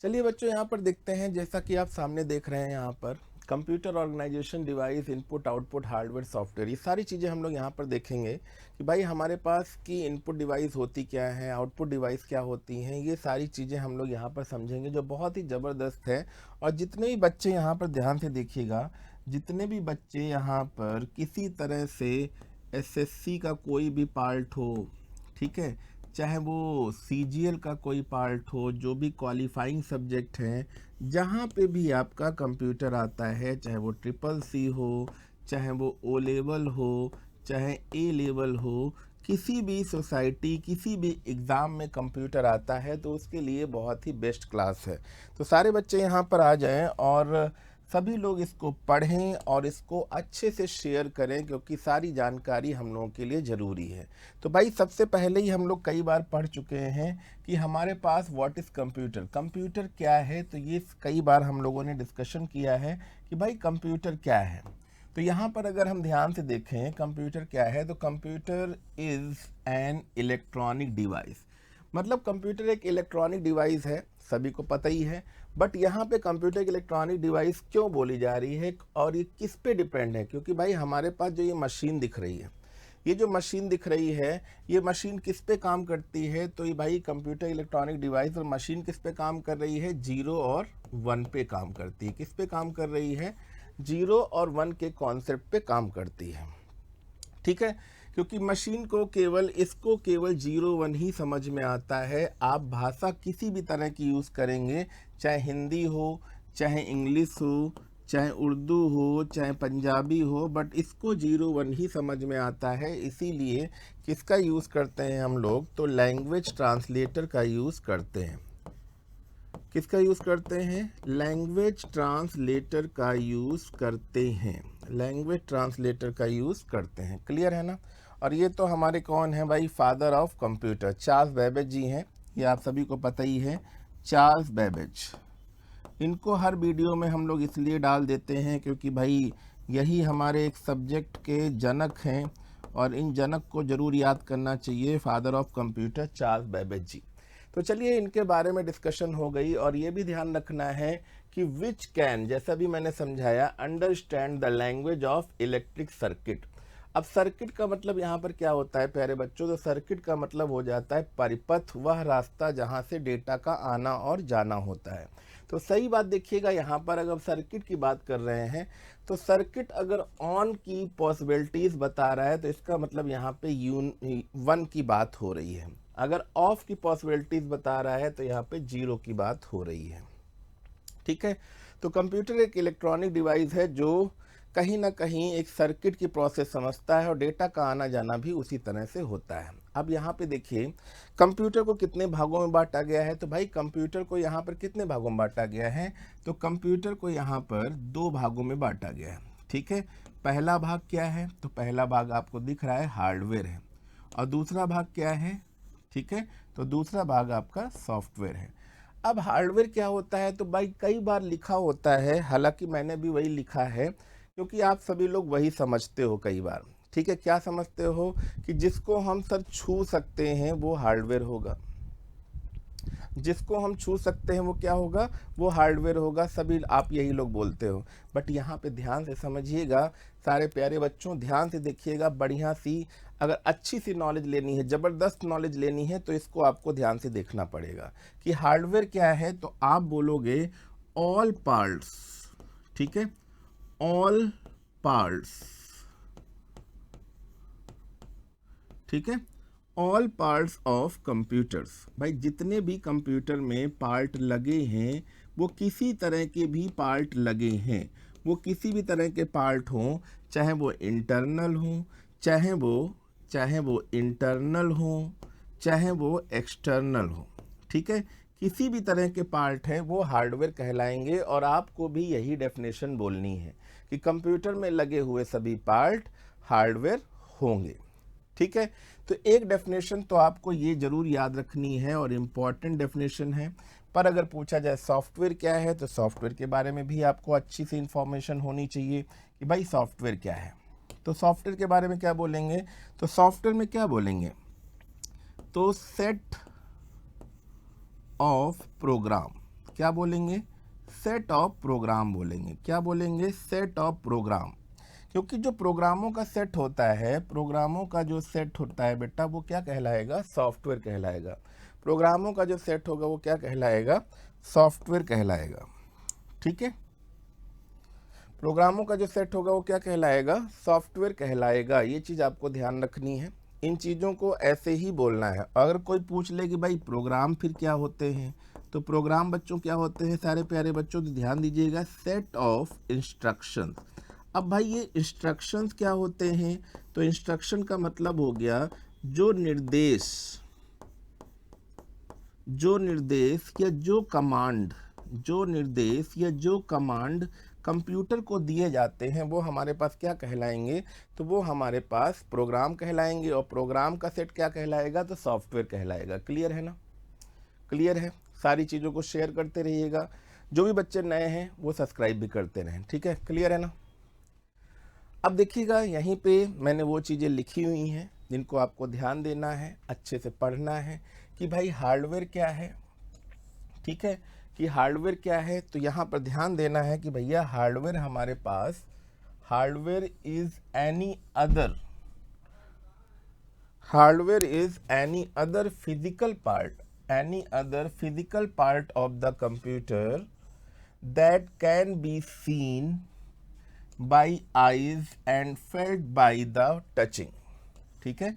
चलिए बच्चों, यहाँ पर देखते हैं। जैसा कि आप सामने देख रहे हैं, यहाँ पर computer organisation device, input output, hardware software, ये सारी चीज़ें हम लोग यहाँ पर देखेंगे कि भाई हमारे पास की इनपुट डिवाइस होती क्या है, आउटपुट डिवाइस क्या होती हैं। ये सारी चीज़ें हम लोग यहाँ पर समझेंगे, जो बहुत ही ज़बरदस्त है। और जितने भी बच्चे यहाँ पर ध्यान से देखिएगा, जितने भी बच्चे यहाँ पर किसी तरह से एसएससी का कोई भी पार्ट हो, ठीक है, चाहे वो सीजीएल का कोई पार्ट हो, जो भी क्वालिफाइंग सब्जेक्ट हैं, जहाँ पे भी आपका कंप्यूटर आता है, चाहे वो ट्रिपल सी हो, चाहे वो ओ लेवल हो, चाहे ए लेवल हो, किसी भी सोसाइटी, किसी भी एग्ज़ाम में कंप्यूटर आता है तो उसके लिए बहुत ही बेस्ट क्लास है। तो सारे बच्चे यहाँ पर आ जाएं और सभी लोग इसको पढ़ें और इसको अच्छे से शेयर करें, क्योंकि सारी जानकारी हम लोगों के लिए ज़रूरी है। तो भाई सबसे पहले ही हम लोग कई बार पढ़ चुके हैं कि हमारे पास व्हाट इज़ कंप्यूटर, कंप्यूटर क्या है। तो ये कई बार हम लोगों ने डिस्कशन किया है कि भाई कंप्यूटर क्या है। तो यहाँ पर अगर हम ध्यान से देखें कंप्यूटर क्या है, तो computer is an electronic device. मतलब कंप्यूटर एक इलेक्ट्रॉनिक डिवाइस है, सभी को पता ही है। बट यहाँ पे कंप्यूटर की इलेक्ट्रॉनिक डिवाइस क्यों बोली जा रही है और ये किस पे डिपेंड है? क्योंकि भाई हमारे पास जो ये मशीन दिख रही है, ये जो मशीन दिख रही है, ये मशीन किस पे काम करती है? तो ये भाई कंप्यूटर इलेक्ट्रॉनिक डिवाइस और मशीन किस पे काम कर रही है? 0 और 1 पे काम करती है। किस पे काम कर रही है? 0 और 1 के कॉन्सेप्ट पे काम करती है, ठीक है। क्योंकि मशीन को केवल 0 1 ही समझ में आता है। आप भाषा किसी भी तरह की यूज़ करेंगे, चाहे हिंदी हो, चाहे इंग्लिश हो, चाहे उर्दू हो, चाहे पंजाबी हो, बट इसको 0 1 ही समझ में आता है। इसीलिए किसका यूज़ करते हैं हम लोग? तो लैंग्वेज ट्रांसलेटर का यूज़ करते हैं। किसका यूज़ करते हैं? लैंग्वेज ट्रांसलेटर का यूज़ करते हैं। लैंग्वेज ट्रांसलेटर का यूज़ करते हैं। क्लियर है ना? और ये तो हमारे कौन है भाई? Father of computer Charles Babbage ji हैं। ये आप सभी को पता ही है, चार्ल्स बेबेज। इनको हर वीडियो में हम लोग इसलिए डाल देते हैं क्योंकि भाई यही हमारे एक सब्जेक्ट के जनक हैं और इन जनक को ज़रूर याद करना चाहिए। Father of computer Charles Babbage ji. तो चलिए, इनके बारे में डिस्कशन हो गई। और ये भी ध्यान रखना है कि विच कैन, जैसा भी मैंने समझाया, understand the language of electric circuit. अब सर्किट का मतलब यहाँ पर क्या होता है प्यारे बच्चों? तो सर्किट का मतलब हो जाता है परिपथ, वह रास्ता जहाँ से डेटा का आना और जाना होता है। तो सही बात देखिएगा, यहाँ पर अगर सर्किट की बात कर रहे हैं तो सर्किट अगर ऑन की पॉसिबिलिटीज़ बता रहा है तो इसका मतलब यहाँ पे वन की बात हो रही है। अगर ऑफ की पॉसिबिलिटीज़ बता रहा है तो यहाँ पे 0 की बात हो रही है, ठीक है। तो कंप्यूटर एक इलेक्ट्रॉनिक डिवाइस है जो कहीं ना कहीं एक सर्किट की प्रोसेस समझता है और डेटा का आना जाना भी उसी तरह से होता है। अब यहाँ पे देखिए, कंप्यूटर को कितने भागों में बांटा गया है? तो भाई कंप्यूटर को यहाँ पर कितने भागों में बांटा गया है? तो कंप्यूटर को यहाँ पर 2 भागों में बांटा गया है, ठीक है। पहला भाग क्या है? तो पहला भाग आपको दिख रहा है हार्डवेयर है, और दूसरा भाग क्या है? ठीक है, तो दूसरा भाग आपका सॉफ्टवेयर है। अब हार्डवेयर क्या होता है? तो भाई कई बार लिखा होता है, हालांकि मैंने भी वही लिखा है क्योंकि आप सभी लोग वही समझते हो कई बार, ठीक है। क्या समझते हो? कि जिसको हम सर छू सकते हैं वो हार्डवेयर होगा, जिसको हम छू सकते हैं वो क्या होगा? वो हार्डवेयर होगा। सभी आप यही लोग बोलते हो। बट यहाँ पे ध्यान से समझिएगा सारे प्यारे बच्चों, ध्यान से देखिएगा। बढ़िया सी, अगर अच्छी सी नॉलेज लेनी है, ज़बरदस्त नॉलेज लेनी है, तो इसको आपको ध्यान से देखना पड़ेगा कि हार्डवेयर क्या है। तो आप बोलोगे ऑल पार्ट्स, ठीक है, ऑल पार्ट्स, ठीक है, ऑल पार्ट्स ऑफ कंप्यूटर्स। भाई जितने भी कंप्यूटर में पार्ट लगे हैं, वो किसी तरह के भी पार्ट लगे हैं, वो किसी भी तरह के पार्ट हों, चाहे वो इंटरनल हों, चाहे वो इंटरनल हों, चाहे वो एक्सटर्नल हो, ठीक है। किसी भी तरह के पार्ट हैं वो हार्डवेयर कहलाएंगे। और आपको भी यही डेफिनेशन बोलनी है कि कंप्यूटर में लगे हुए सभी पार्ट हार्डवेयर होंगे, ठीक है। तो एक डेफिनेशन तो आपको ये जरूर याद रखनी है और इम्पॉर्टेंट डेफिनेशन है। पर अगर पूछा जाए सॉफ्टवेयर क्या है, तो सॉफ्टवेयर के बारे में भी आपको अच्छी सी इंफॉर्मेशन होनी चाहिए कि भाई सॉफ्टवेयर क्या है। तो सॉफ्टवेयर के बारे में क्या बोलेंगे? तो सॉफ्टवेयर में क्या बोलेंगे? तो सेट ऑफ प्रोग्राम। क्या बोलेंगे? सेट ऑफ प्रोग्राम बोलेंगे। क्या बोलेंगे? Set of program. क्योंकि जो प्रोग्रामों का सेट होता है, प्रोग्रामों का जो सेट होता है बेटा, वो क्या कहलाएगा? सॉफ्टवेयर कहलाएगा। प्रोग्रामों का जो सेट होगा वो क्या कहलाएगा? सॉफ्टवेयर कहलाएगा। ठीक है, प्रोग्रामों का जो सेट होगा वो क्या कहलाएगा? सॉफ्टवेयर कहलाएगा। ये चीज़ आपको ध्यान रखनी है, इन चीज़ों को ऐसे ही बोलना है। अगर कोई पूछ ले कि भाई प्रोग्राम फिर क्या होते हैं, तो प्रोग्राम बच्चों क्या होते हैं सारे प्यारे बच्चों, तो ध्यान दीजिएगा, सेट ऑफ इंस्ट्रक्शंस। अब भाई ये इंस्ट्रक्शंस क्या होते हैं? तो इंस्ट्रक्शन का मतलब हो गया जो निर्देश या जो कमांड कंप्यूटर को दिए जाते हैं, वो हमारे पास क्या कहलाएंगे? तो वो हमारे पास प्रोग्राम कहलाएंगे। और प्रोग्राम का सेट क्या कहलाएगा? तो सॉफ्टवेयर कहलाएगा। क्लियर है ना? क्लियर है? सारी चीज़ों को शेयर करते रहिएगा। जो भी बच्चे नए हैं वो सब्सक्राइब भी करते रहें। ठीक है, क्लियर है ना? अब देखिएगा, यहीं पे मैंने वो चीज़ें लिखी हुई हैं जिनको आपको ध्यान देना है, अच्छे से पढ़ना है कि भाई हार्डवेयर क्या है। ठीक है, कि हार्डवेयर क्या है, तो यहाँ पर ध्यान देना है कि भैया हार्डवेयर हमारे पास, hardware is any other physical part of the computer that can be seen by eyes and felt by the touching. ठीक है,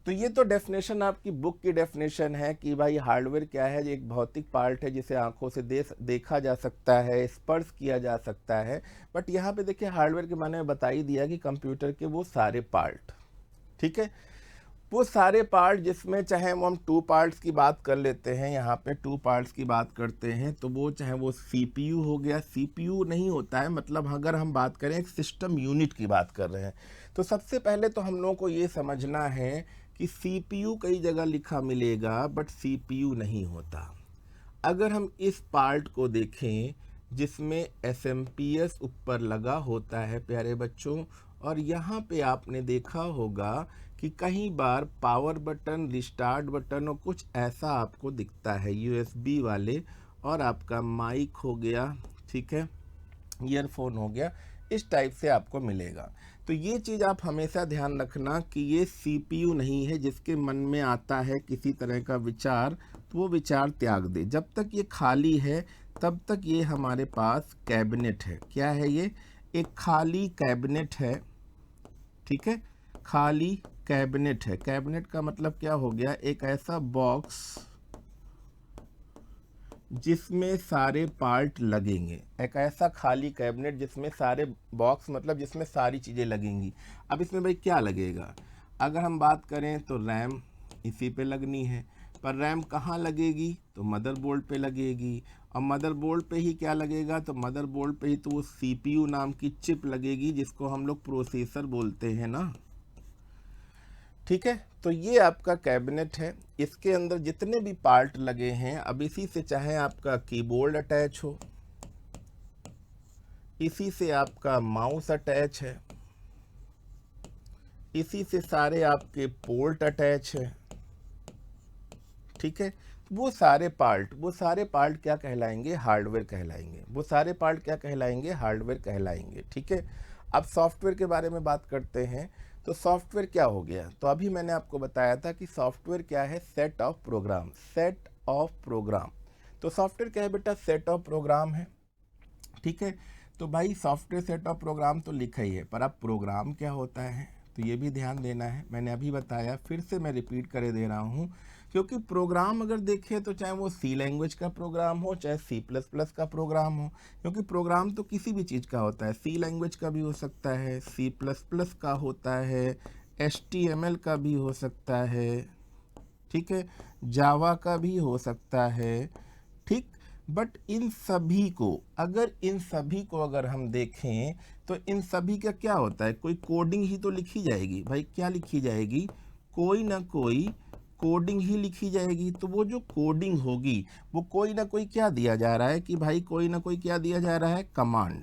तो ये तो डेफिनेशन आपकी बुक की डेफिनेशन है कि भाई हार्डवेयर क्या है? ये एक भौतिक पार्ट है जिसे आंखों से देखा जा सकता है, स्पर्श किया जा सकता है। बट यहाँ पे देखिए हार्डवेयर के माने में बता ही दिया कि कंप्यूटर के वो सारे पार्ट। ठीक है, वो सारे पार्ट जिसमें चाहे हम 2 पार्ट्स की बात कर लेते हैं, यहाँ पे 2 पार्ट्स की बात करते हैं, तो वो चाहे वो CPU हो गया, CPU नहीं होता है, मतलब अगर हम बात करें एक सिस्टम यूनिट की बात कर रहे हैं, तो सबसे पहले तो हम लोगों को ये समझना है कि CPU कई जगह लिखा मिलेगा बट CPU नहीं होता। अगर हम इस पार्ट को देखें जिसमें SMPS ऊपर लगा होता है प्यारे बच्चों, और यहाँ पे आपने देखा होगा कि कई बार पावर बटन, रिस्टार्ट बटन और कुछ ऐसा आपको दिखता है, USB वाले, और आपका माइक हो गया, ठीक है, ईयरफोन हो गया, इस टाइप से आपको मिलेगा। तो ये चीज़ आप हमेशा ध्यान रखना कि ये CPU नहीं है। जिसके मन में आता है किसी तरह का विचार, तो वो विचार त्याग दे। जब तक ये खाली है तब तक ये हमारे पास कैबिनेट है। क्या है ये? एक खाली कैबिनेट है। ठीक है, खाली कैबिनेट है। कैबिनेट का मतलब क्या हो गया? एक ऐसा बॉक्स जिसमें सारे पार्ट लगेंगे। एक ऐसा खाली कैबिनेट जिसमें सारे बॉक्स, मतलब जिसमें सारी चीज़ें लगेंगी। अब इसमें भाई क्या लगेगा? अगर हम बात करें तो रैम इसी पे लगनी है, पर रैम कहाँ लगेगी? तो मदरबोर्ड पे लगेगी। और मदरबोर्ड पे ही क्या लगेगा? तो मदरबोर्ड पे ही तो वो CPU नाम की चिप लगेगी, जिसको हम लोग प्रोसेसर बोलते हैं ना। ठीक है, तो ये आपका कैबिनेट है। इसके अंदर जितने भी पार्ट लगे हैं, अब इसी से चाहे आपका कीबोर्ड अटैच हो, इसी से आपका माउस अटैच है, इसी से सारे आपके पोर्ट अटैच है। ठीक है, वो सारे पार्ट क्या कहलाएंगे? हार्डवेयर कहलाएंगे। वो सारे पार्ट क्या कहलाएंगे? हार्डवेयर कहलाएंगे। ठीक है, अब सॉफ्टवेयर के बारे में बात करते हैं। तो सॉफ्टवेयर क्या हो गया? तो अभी मैंने आपको बताया था कि सॉफ्टवेयर क्या है? Set of program. Set of program. तो सॉफ्टवेयर क्या है बेटा? सेट ऑफ प्रोग्राम है। ठीक है, तो भाई सॉफ्टवेयर सेट ऑफ प्रोग्राम तो लिखा ही है, पर अब प्रोग्राम क्या होता है तो ये भी ध्यान देना है। मैंने अभी बताया, फिर से मैं रिपीट करे दे रहा हूँ, क्योंकि प्रोग्राम अगर देखें तो चाहे वो C लैंग्वेज का प्रोग्राम हो, चाहे C++ का प्रोग्राम हो, क्योंकि प्रोग्राम तो किसी भी चीज़ का होता है। C लैंग्वेज का भी हो सकता है, C++ का होता है, HTML का भी हो सकता है, ठीक है, जावा का भी हो सकता है। ठीक, बट इन सभी को अगर हम देखें तो इन सभी का क्या होता है? कोई कोडिंग ही तो लिखी जाएगी भाई। क्या लिखी जाएगी? कोई ना कोई कोडिंग ही लिखी जाएगी। तो वो जो कोडिंग होगी वो कोई ना कोई क्या दिया जा रहा है कि भाई कोई ना कोई क्या दिया जा रहा है? कमांड।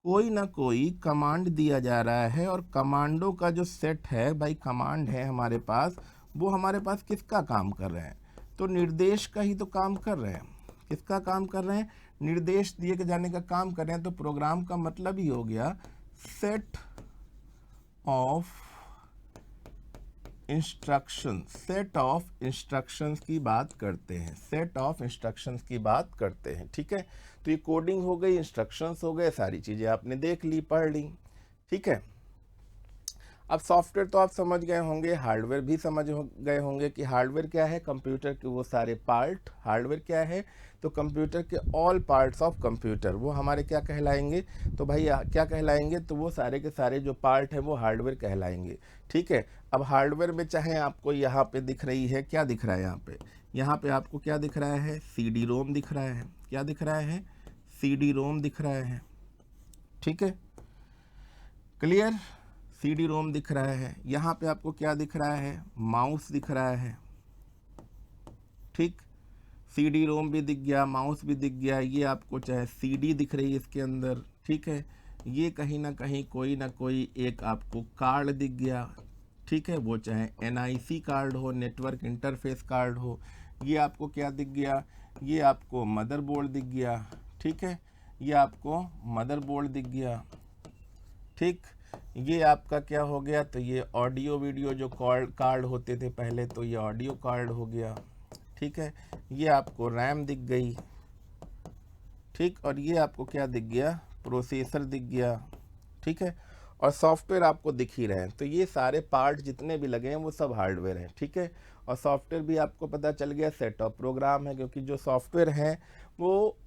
कोई ना कोई कमांड दिया जा रहा है, और कमांडों का जो सेट है भाई, कमांड है हमारे पास, वो हमारे पास किसका काम कर रहे हैं? तो निर्देश का ही तो काम कर रहे हैं। किसका काम कर रहे हैं? निर्देश दिए जाने का काम कर रहे हैं। तो प्रोग्राम का मतलब ही हो गया set of instructions. Set of instructions की बात करते हैं, सेट ऑफ इंस्ट्रक्शंस की बात करते हैं। ठीक है, तो ये कोडिंग हो गई, इंस्ट्रक्शंस हो गए, सारी चीज़ें आपने देख ली, पढ़ ली। ठीक है, अब सॉफ्टवेयर तो आप समझ गए होंगे, हार्डवेयर भी समझ गए होंगे कि हार्डवेयर क्या है, कंप्यूटर के वो सारे पार्ट। हार्डवेयर क्या है? तो कंप्यूटर के ऑल पार्ट्स ऑफ कंप्यूटर, वो हमारे क्या कहलाएंगे? तो भाई क्या कहलाएंगे? तो वो सारे के सारे जो पार्ट हैं वो हार्डवेयर कहलाएंगे। ठीक है, अब हार्डवेयर में चाहे आपको यहाँ पे दिख रही है, क्या दिख रहा है यहाँ पे? यहाँ पे आपको क्या दिख रहा है? CD रोम दिख रहा है। क्या दिख रहा है? CD रोम दिख रहा है। ठीक है, क्लियर? CD रोम दिख रहा है। यहाँ पे आपको क्या दिख रहा है? माउस दिख रहा है। ठीक, CD रोम भी दिख गया, माउस भी दिख गया। ये आपको चाहे CD दिख रही है इसके अंदर। ठीक है, ये कहीं ना कहीं कोई ना कोई एक आपको कार्ड दिख गया। ठीक है, वो चाहे NIC कार्ड हो, नेटवर्क इंटरफेस कार्ड हो। ये आपको क्या दिख गया? ये आपको मदरबोर्ड दिख गया। ठीक है, ये आपको मदरबोर्ड दिख गया। ठीक, ये आपका क्या हो गया? तो ये ऑडियो वीडियो जो कार्ड होते थे पहले, तो ये ऑडियो कार्ड हो गया। ठीक है, ये आपको रैम दिख गई। ठीक, और ये आपको क्या दिख गया? प्रोसेसर दिख गया। ठीक है, और सॉफ्टवेयर आपको दिख ही रहे हैं। तो ये सारे पार्ट जितने भी लगे हैं वो सब हार्डवेयर हैं। ठीक है, और सॉफ्टवेयर भी आपको पता चल गया सेट ऑफ प्रोग्राम है, क्योंकि जो सॉफ्टवेयर हैं वो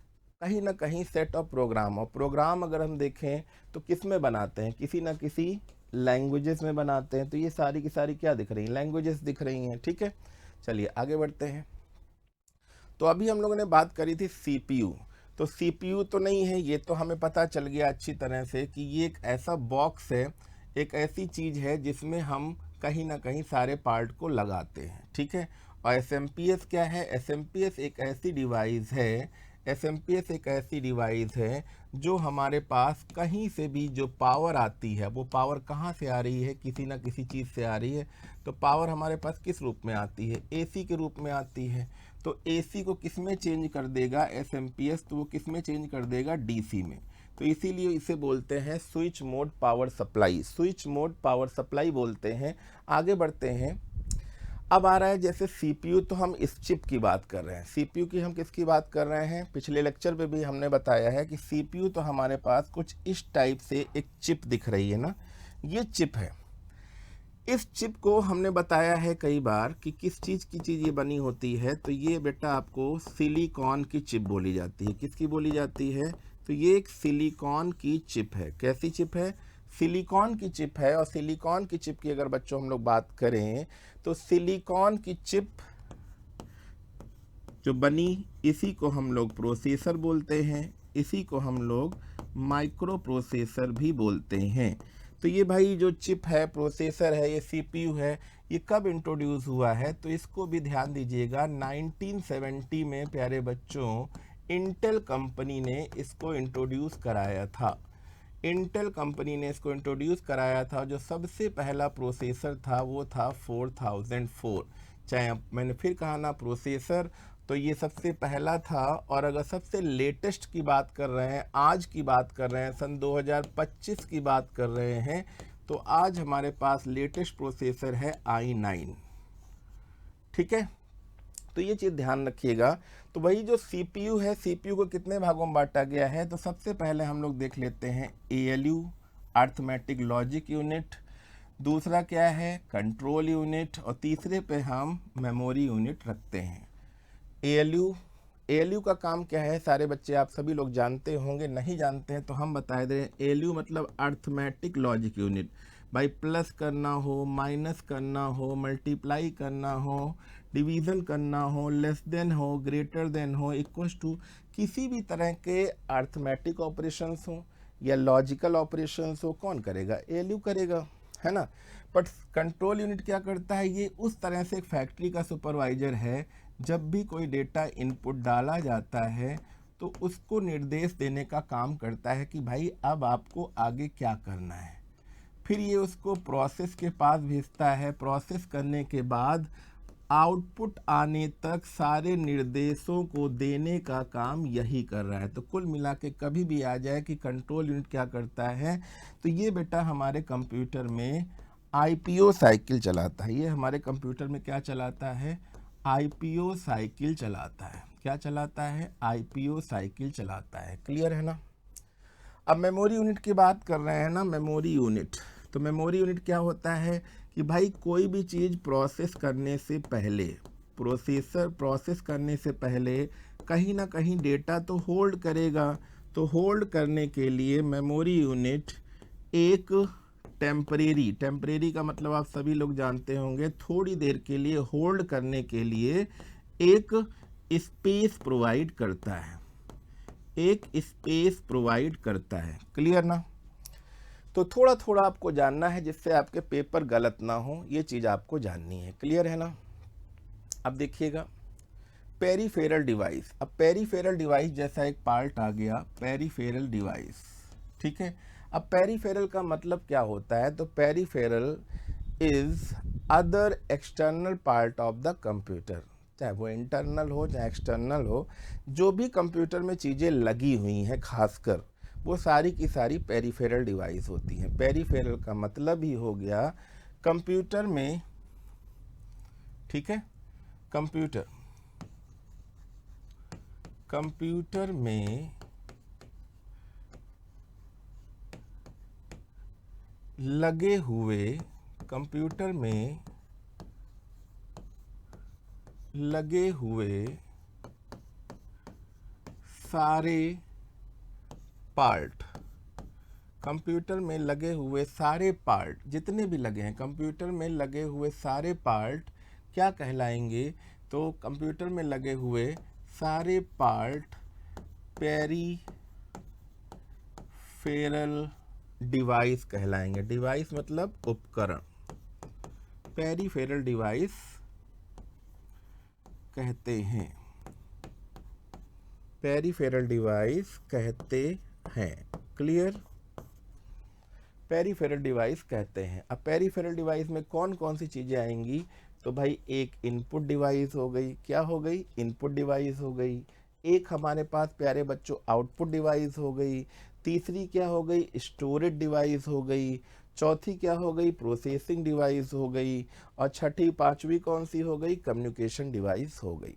कहीं ना कहीं सेट ऑफ प्रोग्राम। और प्रोग्राम अगर हम देखें तो किस में बनाते हैं? किसी ना किसी लैंग्वेजेस में बनाते हैं। तो ये सारी की सारी क्या दिख रही हैं? लैंग्वेजेस दिख रही हैं। ठीक है, चलिए आगे बढ़ते हैं। तो अभी हम लोगों ने बात करी थी CPU। तो CPU तो नहीं है, ये तो हमें पता चल गया अच्छी तरह से कि ये एक ऐसा बॉक्स है, एक ऐसी चीज़ है जिसमें हम कहीं ना कहीं सारे पार्ट को लगाते हैं। ठीक है, और SMPS क्या है? SMPS एक ऐसी डिवाइस है, SMPS एक ऐसी डिवाइस है जो हमारे पास कहीं से भी जो पावर आती है, वो पावर कहाँ से आ रही है? किसी ना किसी चीज़ से आ रही है। तो पावर हमारे पास किस रूप में आती है? AC के रूप में आती है। तो AC को किस में चेंज कर देगा SMPS? तो वो किस में चेंज कर देगा? DC में। तो इसीलिए इसे बोलते हैं switch mode power supply. Switch mode power supply बोलते हैं। आगे बढ़ते हैं। अब आ रहा है जैसे CPU, तो हम इस चिप की बात कर रहे हैं। CPU की हम किसकी बात कर रहे हैं? पिछले लेक्चर पे भी हमने बताया है कि CPU तो हमारे पास कुछ इस टाइप से एक चिप दिख रही है ना, ये चिप है। इस चिप को हमने बताया है कई बार कि किस चीज़ की चीज़ ये बनी होती है। तो ये बेटा आपको सिलिकॉन की चिप बोली जाती है। किसकी बोली जाती है? तो ये एक सिलिकॉन की चिप है। कैसी चिप है? सिलिकॉन की चिप है। और सिलिकॉन की चिप की अगर बच्चों हम लोग बात करें तो सिलिकॉन की चिप जो बनी, इसी को हम लोग प्रोसेसर बोलते हैं। इसी को हम लोग माइक्रो प्रोसेसर भी बोलते हैं। तो ये भाई जो चिप है, प्रोसेसर है, ये CPU है, ये कब इंट्रोड्यूस हुआ है? तो इसको भी ध्यान दीजिएगा, 1970 में प्यारे बच्चों इंटेल कंपनी ने इसको इंट्रोड्यूस कराया था। इंटेल कंपनी ने इसको इंट्रोड्यूस कराया था। जो सबसे पहला प्रोसेसर था वो था 4004। चाहे मैंने फिर कहा ना प्रोसेसर, तो ये सबसे पहला था। और अगर सबसे लेटेस्ट की बात कर रहे हैं, आज की बात कर रहे हैं, सन 2025 की बात कर रहे हैं, तो आज हमारे पास लेटेस्ट प्रोसेसर है i9। ठीक है, तो ये चीज़ ध्यान रखिएगा। तो वही जो CPU है, CPU को कितने भागों में बांटा गया है? तो सबसे पहले हम लोग देख लेते हैं ALU, अर्थमेटिक लॉजिक यूनिट। दूसरा क्या है? Control unit. और तीसरे पे हम मेमोरी यूनिट रखते हैं। ALU का काम क्या है? सारे बच्चे आप सभी लोग जानते होंगे, नहीं जानते हैं तो हम बता दें। ALU मतलब अर्थमेटिक लॉजिक यूनिट। भाई प्लस करना हो, माइनस करना हो, मल्टीप्लाई करना हो, डिवीज़न करना हो, लेस देन हो, ग्रेटर देन हो, इक्वल्स टू, किसी भी तरह के अर्थमेटिक ऑपरेशंस हो या लॉजिकल ऑपरेशंस हो, कौन करेगा? ALU करेगा, है ना। बट कंट्रोल यूनिट क्या करता है? ये उस तरह से एक फैक्ट्री का सुपरवाइजर है, जब भी कोई डेटा इनपुट डाला जाता है तो उसको निर्देश देने का काम करता है कि भाई अब आपको आगे क्या करना है। फिर ये उसको प्रोसेस के पास भेजता है। प्रोसेस करने के बाद आउटपुट आने तक सारे निर्देशों को देने का काम यही कर रहा है। तो कुल मिला के कभी भी आ जाए कि कंट्रोल यूनिट क्या करता है, तो ये बेटा हमारे कंप्यूटर में आईपीओ साइकिल चलाता है। ये हमारे कंप्यूटर में क्या चलाता है? आईपीओ साइकिल चलाता है। क्या चलाता है? आईपीओ साइकिल चलाता है। क्लियर है ना? अब मेमोरी यूनिट की बात कर रहे हैं ना, मेमोरी यूनिट। तो मेमोरी यूनिट क्या होता है कि भाई कोई भी चीज़ प्रोसेस करने से पहले, प्रोसेस करने से पहले कहीं ना कहीं डेटा तो होल्ड करेगा। तो होल्ड करने के लिए मेमोरी यूनिट एक टेम्परेरी का मतलब आप सभी लोग जानते होंगे, थोड़ी देर के लिए होल्ड करने के लिए एक स्पेस प्रोवाइड करता है, एक स्पेस प्रोवाइड करता है। क्लियर ना? तो थोड़ा थोड़ा आपको जानना है जिससे आपके पेपर गलत ना हो, ये चीज़ आपको जाननी है। क्लियर है ना? अब देखिएगा पेरीफेरल डिवाइस। अब पेरीफेरल डिवाइस जैसा एक पार्ट आ गया, पेरीफेरल डिवाइस। ठीक है। अब पेरीफेरल का मतलब क्या होता है? तो peripheral is other external part of the computer, चाहे वो इंटरनल हो चाहे एक्सटर्नल हो, जो भी कंप्यूटर में चीज़ें लगी हुई हैं खासकर, वो सारी की सारी पेरीफेरल डिवाइस होती हैं। पेरीफेरल का मतलब ही हो गया कंप्यूटर में, ठीक है, कंप्यूटर में लगे हुए, कंप्यूटर में लगे हुए सारे पार्ट, कंप्यूटर में लगे हुए सारे पार्ट जितने भी लगे हैं, कंप्यूटर में लगे हुए सारे पार्ट क्या कहलाएंगे? तो कंप्यूटर में लगे हुए सारे पार्ट पेरीफेरल डिवाइस कहलाएंगे। डिवाइस मतलब उपकरण, पेरीफेरल डिवाइस कहते हैं, पेरीफेरल डिवाइस कहते हैं। क्लियर? पेरीफेरल डिवाइस कहते हैं। अब पेरीफेरल डिवाइस में कौन कौन सी चीज़ें आएंगी? तो भाई एक इनपुट डिवाइस हो गई। क्या हो गई? इनपुट डिवाइस हो गई। एक हमारे पास प्यारे बच्चों आउटपुट डिवाइस हो गई। तीसरी क्या हो गई? स्टोरेज डिवाइस हो गई। चौथी क्या हो गई? प्रोसेसिंग डिवाइस हो गई। और छठी पांचवी कौन सी हो गई? कम्युनिकेशन डिवाइस हो गई।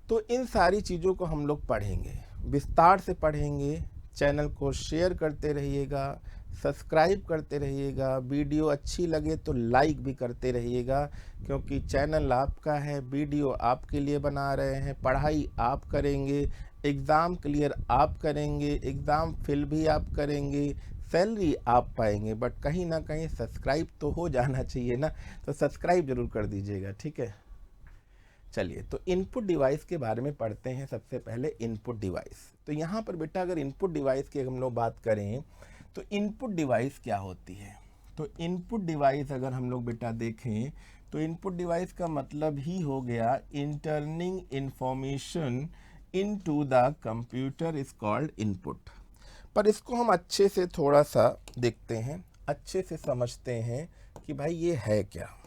तो इन सारी चीज़ों को हम लोग पढ़ेंगे, विस्तार से पढ़ेंगे। चैनल को शेयर करते रहिएगा, सब्सक्राइब करते रहिएगा, वीडियो अच्छी लगे तो लाइक भी करते रहिएगा, क्योंकि चैनल आपका है, वीडियो आपके लिए बना रहे हैं, पढ़ाई आप करेंगे, एग्ज़ाम क्लियर आप करेंगे, एग्ज़ाम फिल भी आप करेंगे, सैलरी आप पाएंगे, बट कहीं ना कहीं सब्सक्राइब तो हो जाना चाहिए ना। तो सब्सक्राइब जरूर कर दीजिएगा। ठीक है, चलिए तो इनपुट डिवाइस के बारे में पढ़ते हैं। सबसे पहले इनपुट डिवाइस। तो यहाँ पर बेटा अगर इनपुट डिवाइस की हम लोग बात करें तो इनपुट डिवाइस क्या होती है? तो इनपुट डिवाइस अगर हम लोग बेटा देखें तो इनपुट डिवाइस का मतलब ही हो गया entering information into the computer is called input. पर इसको हम अच्छे से थोड़ा सा देखते हैं, अच्छे से समझते हैं कि भाई ये है क्या।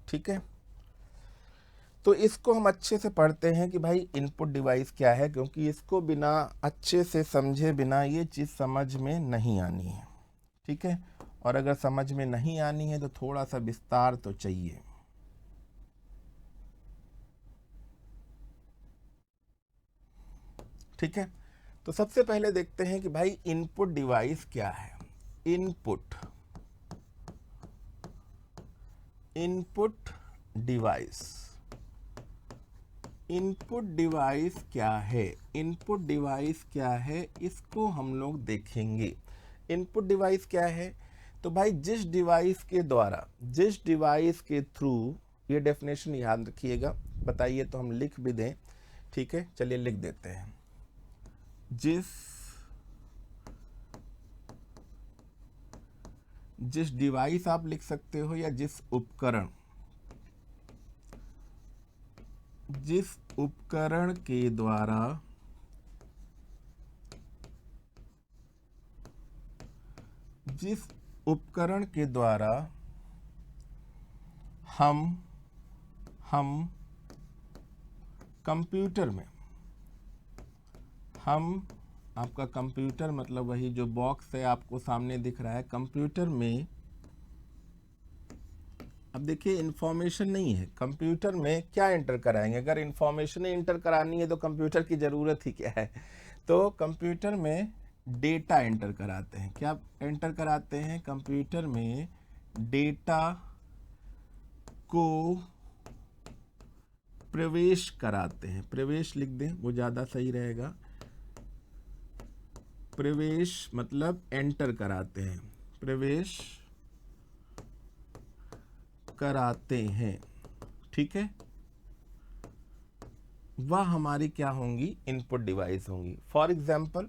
ठीक है, तो इसको हम अच्छे से पढ़ते हैं कि भाई इनपुट डिवाइस क्या है, क्योंकि इसको बिना अच्छे से समझे बिना ये चीज़ समझ में नहीं आनी है। ठीक है, और अगर समझ में नहीं आनी है तो थोड़ा सा विस्तार तो चाहिए। ठीक है, तो सबसे पहले देखते हैं कि भाई इनपुट डिवाइस क्या है। Input input device input device क्या है? इनपुट डिवाइस क्या है, इसको हम लोग देखेंगे। इनपुट डिवाइस क्या है? तो भाई जिस डिवाइस के द्वारा, जिस डिवाइस के थ्रू, ये डेफिनेशन याद रखिएगा, बताइए तो हम लिख भी दें। ठीक है, चलिए लिख देते हैं। जिस डिवाइस आप लिख सकते हो, या जिस उपकरण, जिस उपकरण के द्वारा जिस उपकरण के द्वारा हम कंप्यूटर में, हम आपका कंप्यूटर मतलब वही जो बॉक्स है आपको सामने दिख रहा है, कंप्यूटर में अब देखिए इंफॉर्मेशन नहीं है, कंप्यूटर में क्या एंटर कराएंगे? अगर इंफॉर्मेशन ही एंटर करानी है तो कंप्यूटर की ज़रूरत ही क्या है? तो कंप्यूटर में डेटा एंटर कराते हैं। क्या एंटर कराते हैं? कंप्यूटर में डेटा को प्रवेश कराते हैं। प्रवेश लिख दें, वो ज़्यादा सही रहेगा। प्रवेश मतलब एंटर कराते हैं, प्रवेश कराते हैं, ठीक है। वह हमारी क्या होंगी? इनपुट डिवाइस होंगी। फॉर एग्जांपल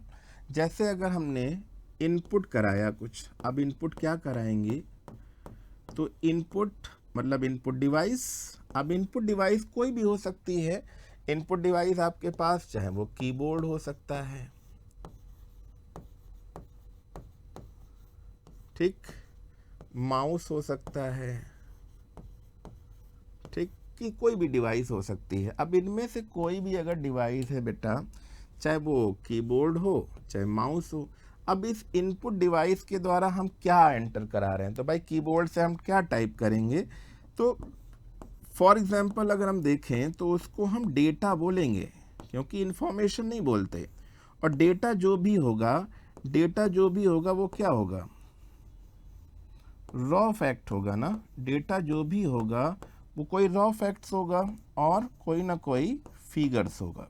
जैसे अगर हमने इनपुट कराया कुछ, अब इनपुट क्या कराएंगे? तो इनपुट मतलब इनपुट डिवाइस। अब इनपुट डिवाइस कोई भी हो सकती है। इनपुट डिवाइस आपके पास चाहे वो कीबोर्ड हो सकता है, ठीक, माउस हो सकता है, ठीक, कि कोई भी डिवाइस हो सकती है। अब इनमें से कोई भी अगर डिवाइस है बेटा, चाहे वो कीबोर्ड हो चाहे माउस हो, अब इस इनपुट डिवाइस के द्वारा हम क्या एंटर करा रहे हैं? तो भाई कीबोर्ड से हम क्या टाइप करेंगे? तो फॉर एग्जांपल अगर हम देखें तो उसको हम डेटा बोलेंगे, क्योंकि इन्फॉर्मेशन नहीं बोलते। और डेटा जो भी होगा, डेटा जो भी होगा वो क्या होगा? रॉ फैक्ट होगा ना। डेटा जो भी होगा वो कोई रॉ फैक्ट्स होगा और कोई ना कोई फिगर्स होगा।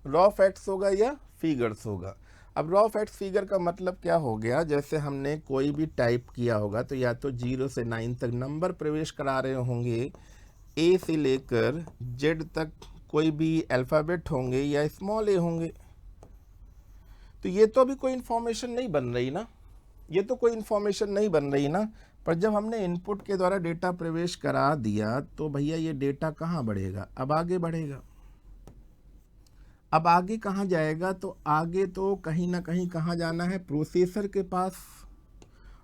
रॉ फैक्ट्स होगा या फिगर्स होगा। अब रॉ फैक्ट्स फिगर का मतलब क्या हो गया? जैसे हमने कोई भी टाइप किया होगा तो या तो 0 से 9 तक नंबर प्रवेश करा रहे होंगे, ए से लेकर जेड तक कोई भी अल्फ़ाबेट होंगे या स्मॉल ए होंगे। तो ये तो अभी कोई इन्फॉर्मेशन नहीं बन रही ना, ये तो कोई इन्फॉर्मेशन नहीं बन रही ना। पर जब हमने इनपुट के द्वारा डेटा प्रवेश करा दिया तो भैया ये डेटा कहाँ बढ़ेगा? अब आगे बढ़ेगा। अब आगे कहाँ जाएगा? तो आगे तो कहीं ना कहीं कहाँ जाना है? प्रोसेसर के पास।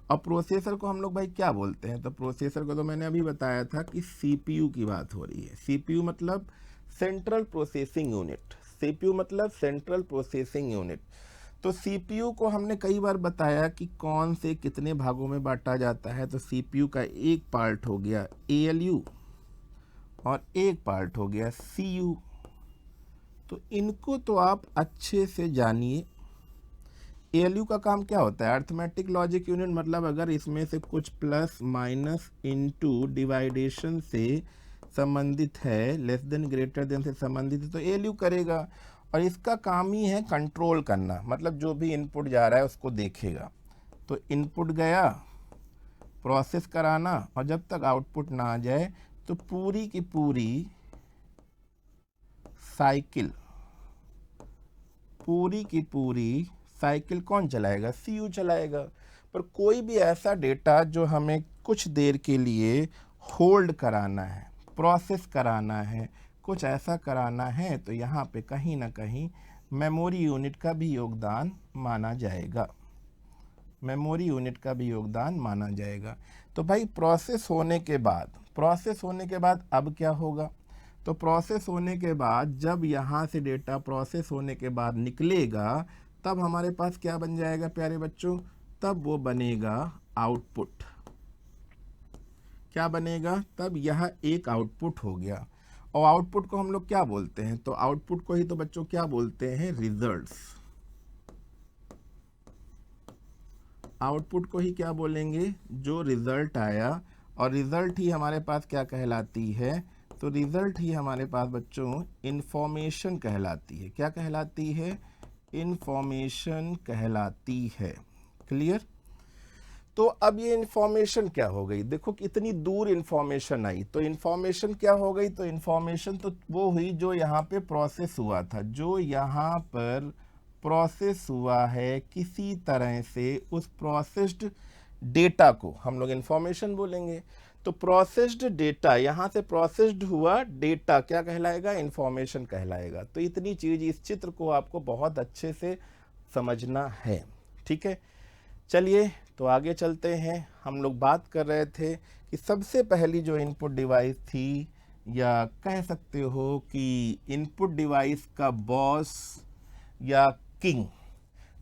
और प्रोसेसर को हम लोग भाई क्या बोलते हैं? तो प्रोसेसर को तो मैंने अभी बताया था कि सीपीयू की बात हो रही है। सीपीयू मतलब सेंट्रल प्रोसेसिंग यूनिट। सीपीयू मतलब सेंट्रल प्रोसेसिंग यूनिट। तो सीपीयू को हमने कई बार बताया कि कौन से कितने भागों में बांटा जाता है। तो सीपीयू का एक पार्ट हो गया एएलयू और एक पार्ट हो गया सीयू। तो इनको तो आप अच्छे से जानिए। एएलयू का काम क्या होता है? Arithmetic logic unit. मतलब अगर इसमें से कुछ प्लस माइनस इनटू डिवाइडेशन से संबंधित है, लेस देन ग्रेटर देन से संबंधित है, तो एएलयू करेगा। और इसका काम ही है कंट्रोल करना, मतलब जो भी इनपुट जा रहा है उसको देखेगा। तो इनपुट गया, प्रोसेस कराना, और जब तक आउटपुट ना आ जाए तो पूरी की पूरी साइकिल, पूरी की पूरी साइकिल कौन चलाएगा? सीयू चलाएगा। पर कोई भी ऐसा डेटा जो हमें कुछ देर के लिए होल्ड कराना है, प्रोसेस कराना है, कुछ ऐसा कराना है, तो यहाँ पे कहीं ना कहीं मेमोरी यूनिट का भी योगदान माना जाएगा। मेमोरी यूनिट का भी योगदान माना जाएगा। तो भाई प्रोसेस होने के बाद अब क्या होगा? तो प्रोसेस होने के बाद जब यहाँ से डेटा प्रोसेस होने के बाद निकलेगा तब हमारे पास क्या बन जाएगा प्यारे बच्चों? तब वो बनेगा आउटपुट। क्या बनेगा? तब यह एक आउटपुट हो गया। और आउटपुट को हम लोग क्या बोलते हैं? तो आउटपुट को ही तो बच्चों क्या बोलते हैं? रिजल्ट्स। आउटपुट को ही क्या बोलेंगे? जो रिजल्ट आया। और रिजल्ट ही हमारे पास क्या कहलाती है? तो रिजल्ट ही हमारे पास बच्चों इंफॉर्मेशन कहलाती है। क्या कहलाती है? इंफॉर्मेशन कहलाती है। क्लियर? तो अब ये इंफॉर्मेशन क्या हो गई? देखो कितनी दूर इंफॉर्मेशन आई। तो इंफॉर्मेशन क्या हो गई? तो इंफॉर्मेशन तो वो हुई जो यहाँ पे प्रोसेस हुआ था। जो यहाँ पर प्रोसेस हुआ है किसी तरह से, उस प्रोसेस्ड डेटा को हम लोग इंफॉर्मेशन बोलेंगे। तो प्रोसेस्ड डेटा, यहाँ से प्रोसेस्ड हुआ डेटा क्या कहलाएगा? इंफॉर्मेशन कहलाएगा। तो इतनी चीज़, इस चित्र को आपको बहुत अच्छे से समझना है। ठीक है, चलिए तो आगे चलते हैं। हम लोग बात कर रहे थे कि सबसे पहली जो इनपुट डिवाइस थी, या कह सकते हो कि इनपुट डिवाइस का बॉस या किंग,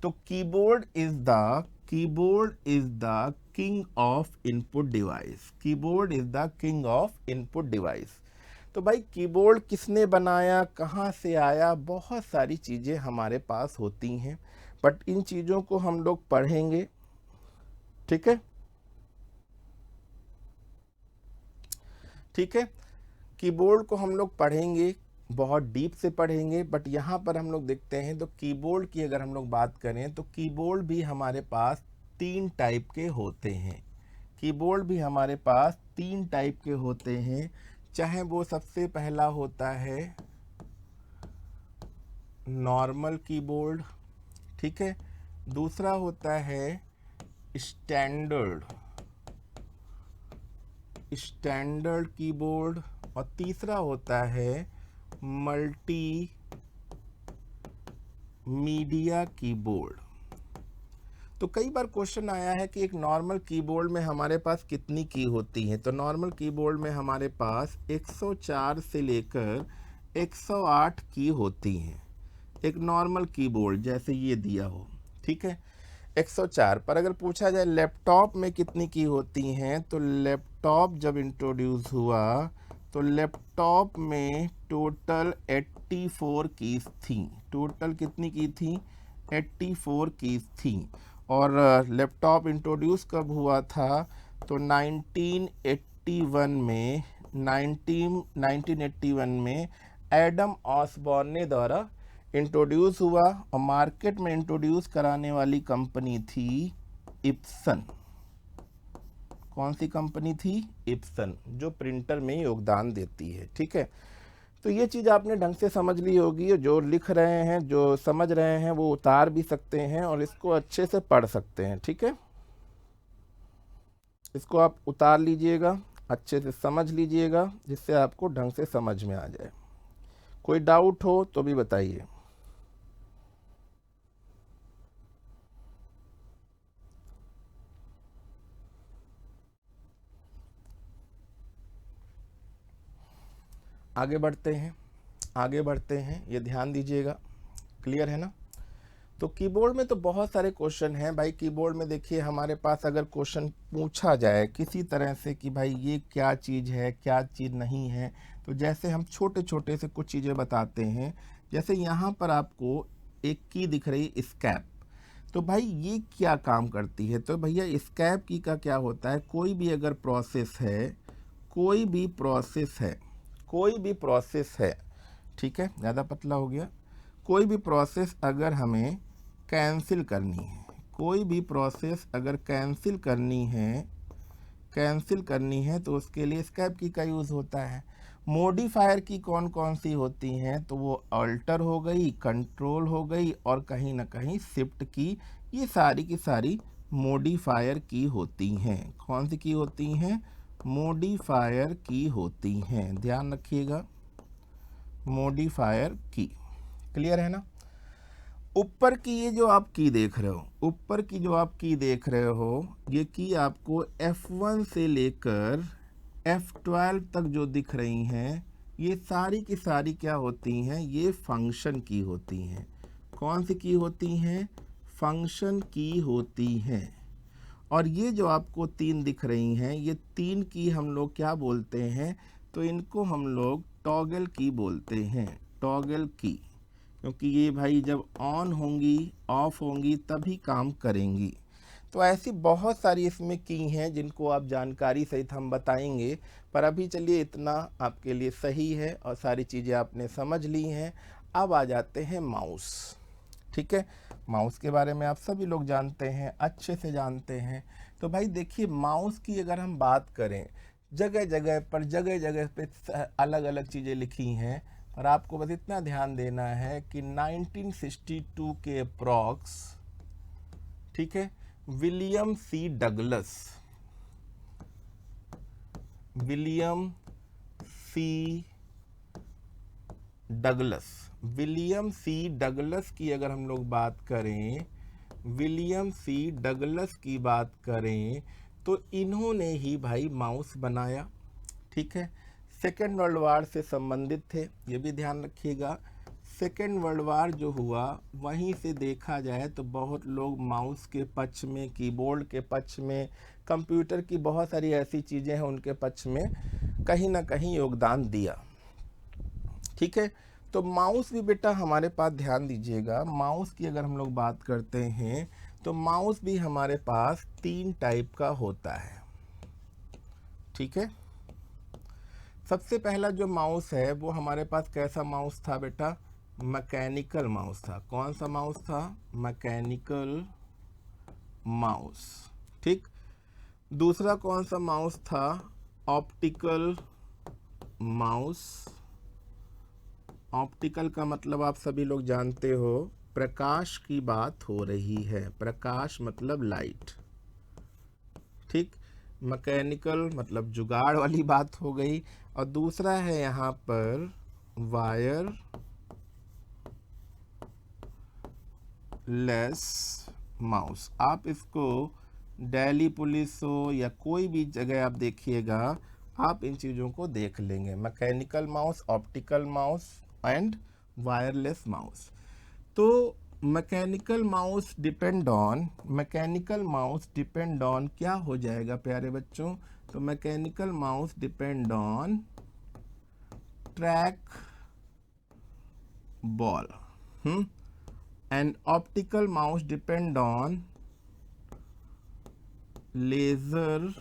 तो keyboard is the king of input device. Keyboard is the king of input device. तो भाई कीबोर्ड किसने बनाया, कहाँ से आया, बहुत सारी चीज़ें हमारे पास होती हैं, बट इन चीज़ों को हम लोग पढ़ेंगे। ठीक है, ठीक है। कीबोर्ड को हम लोग पढ़ेंगे, बहुत डीप से पढ़ेंगे, बट यहाँ पर हम लोग देखते हैं तो कीबोर्ड की अगर हम लोग बात करें तो कीबोर्ड भी हमारे पास 3 टाइप के होते हैं। कीबोर्ड भी हमारे पास 3 टाइप के होते हैं। चाहे वो सबसे पहला होता है नॉर्मल कीबोर्ड, ठीक है, दूसरा होता है स्टैंडर्ड कीबोर्ड, और तीसरा होता है मल्टी मीडिया कीबोर्ड। तो कई बार क्वेश्चन आया है कि एक नॉर्मल कीबोर्ड में हमारे पास कितनी की होती है। तो नॉर्मल कीबोर्ड में हमारे पास 104 से लेकर 108 की होती हैं। एक नॉर्मल कीबोर्ड जैसे ये दिया हो, ठीक है, 104 पर। अगर पूछा जाए लैपटॉप में कितनी की होती हैं, तो लैपटॉप जब इंट्रोड्यूस हुआ तो लैपटॉप में टोटल 84 कीज थी। टोटल कितनी की थी, 84 कीज थी। और लैपटॉप इंट्रोड्यूस कब हुआ था, तो 1981 में एडम ऑसबॉर्न ने द्वारा इंट्रोड्यूस हुआ, और मार्केट में इंट्रोड्यूस कराने वाली कंपनी थी इप्सन। कौन सी कंपनी थी, इप्सन, जो प्रिंटर में योगदान देती है। ठीक है, तो ये चीज़ आपने ढंग से समझ ली होगी। जो लिख रहे हैं, जो समझ रहे हैं, वो उतार भी सकते हैं और इसको अच्छे से पढ़ सकते हैं। ठीक है, इसको आप उतार लीजिएगा, अच्छे से समझ लीजिएगा, जिससे आपको ढंग से समझ में आ जाए। कोई डाउट हो तो भी बताइए। आगे बढ़ते हैं, ये ध्यान दीजिएगा। क्लियर है ना। तो कीबोर्ड में तो बहुत सारे क्वेश्चन हैं भाई। कीबोर्ड में देखिए, हमारे पास अगर क्वेश्चन पूछा जाए किसी तरह से कि भाई ये क्या चीज़ है, क्या चीज़ नहीं है, तो जैसे हम छोटे छोटे से कुछ चीज़ें बताते हैं। जैसे यहाँ पर आपको एक की दिख रही, स्कैप। तो भाई ये क्या काम करती है, तो भैया स्कैप की का क्या होता है, कोई भी अगर प्रोसेस है, कोई भी प्रोसेस है, ठीक है, ज़्यादा पतला हो गया, कोई भी प्रोसेस अगर हमें कैंसिल करनी है, कोई भी प्रोसेस अगर कैंसिल करनी है तो उसके लिए स्कैप की का यूज़ होता है। मॉडिफायर की कौन कौन सी होती हैं, तो वो अल्टर हो गई, कंट्रोल हो गई, और कहीं ना कहीं शिफ्ट की। ये सारी की सारी मॉडिफायर की होती हैं। कौन सी की होती हैं, मॉडिफायर की होती हैं, ध्यान रखिएगा, मॉडिफायर की। क्लियर है ना। ऊपर की ये जो आप की देख रहे हो, ये की आपको F1 से लेकर F12 तक जो दिख रही हैं, ये सारी की सारी क्या होती हैं, ये फंक्शन की होती हैं। कौन सी की होती हैं, फंक्शन की होती हैं। और ये जो आपको 3 दिख रही हैं, ये 3 की हम लोग क्या बोलते हैं, तो इनको हम लोग टॉगल की बोलते हैं, टॉगल की। क्योंकि ये भाई जब ऑन होंगी, ऑफ होंगी, तभी काम करेंगी। तो ऐसी बहुत सारी इसमें की हैं जिनको आप जानकारी सहित हम बताएंगे, पर अभी चलिए इतना आपके लिए सही है और सारी चीज़ें आपने समझ ली हैं। अब आ जाते हैं माउस। ठीक है, माउस के बारे में आप सभी लोग जानते हैं, अच्छे से जानते हैं। तो भाई देखिए, माउस की अगर हम बात करें, जगह जगह पे अलग अलग चीज़ें लिखी हैं, पर आपको बस इतना ध्यान देना है कि 1962 के अप्रॉक्स, ठीक है, विलियम सी डगलस की अगर हम लोग बात करें, विलियम सी डगलस की बात करें तो इन्होंने ही भाई माउस बनाया, ठीक है। सेकेंड वर्ल्ड वार से संबंधित थे, ये भी ध्यान रखिएगा। सेकेंड वर्ल्ड वार जो हुआ वहीं से देखा जाए तो बहुत लोग माउस के पक्ष में, कीबोर्ड के पक्ष में, कंप्यूटर की बहुत सारी ऐसी चीज़ें हैं उनके पक्ष में कहीं ना कहीं योगदान दिया, ठीक है। तो माउस भी बेटा हमारे पास ध्यान दीजिएगा, माउस की अगर हम लोग बात करते हैं तो माउस भी हमारे पास 3 टाइप का होता है, ठीक है। सबसे पहला जो माउस है वो हमारे पास कैसा माउस था बेटा, मैकेनिकल माउस था। कौन सा माउस था, मैकेनिकल माउस, ठीक। दूसरा कौन सा माउस था, ऑप्टिकल माउस। ऑप्टिकल का मतलब आप सभी लोग जानते हो, प्रकाश की बात हो रही है, प्रकाश मतलब लाइट, ठीक। मैकेनिकल मतलब जुगाड़ वाली बात हो गई। और दूसरा है यहाँ पर वायर लेस माउस। आप इसको दिल्ली पुलिस हो या कोई भी जगह आप देखिएगा, आप इन चीज़ों को देख लेंगे, mechanical mouse, optical mouse and wireless mouse. तो मैकेनिकल माउस डिपेंड ऑन क्या हो जाएगा प्यारे बच्चों, तो mechanical mouse depend on track ball, and optical mouse depend on laser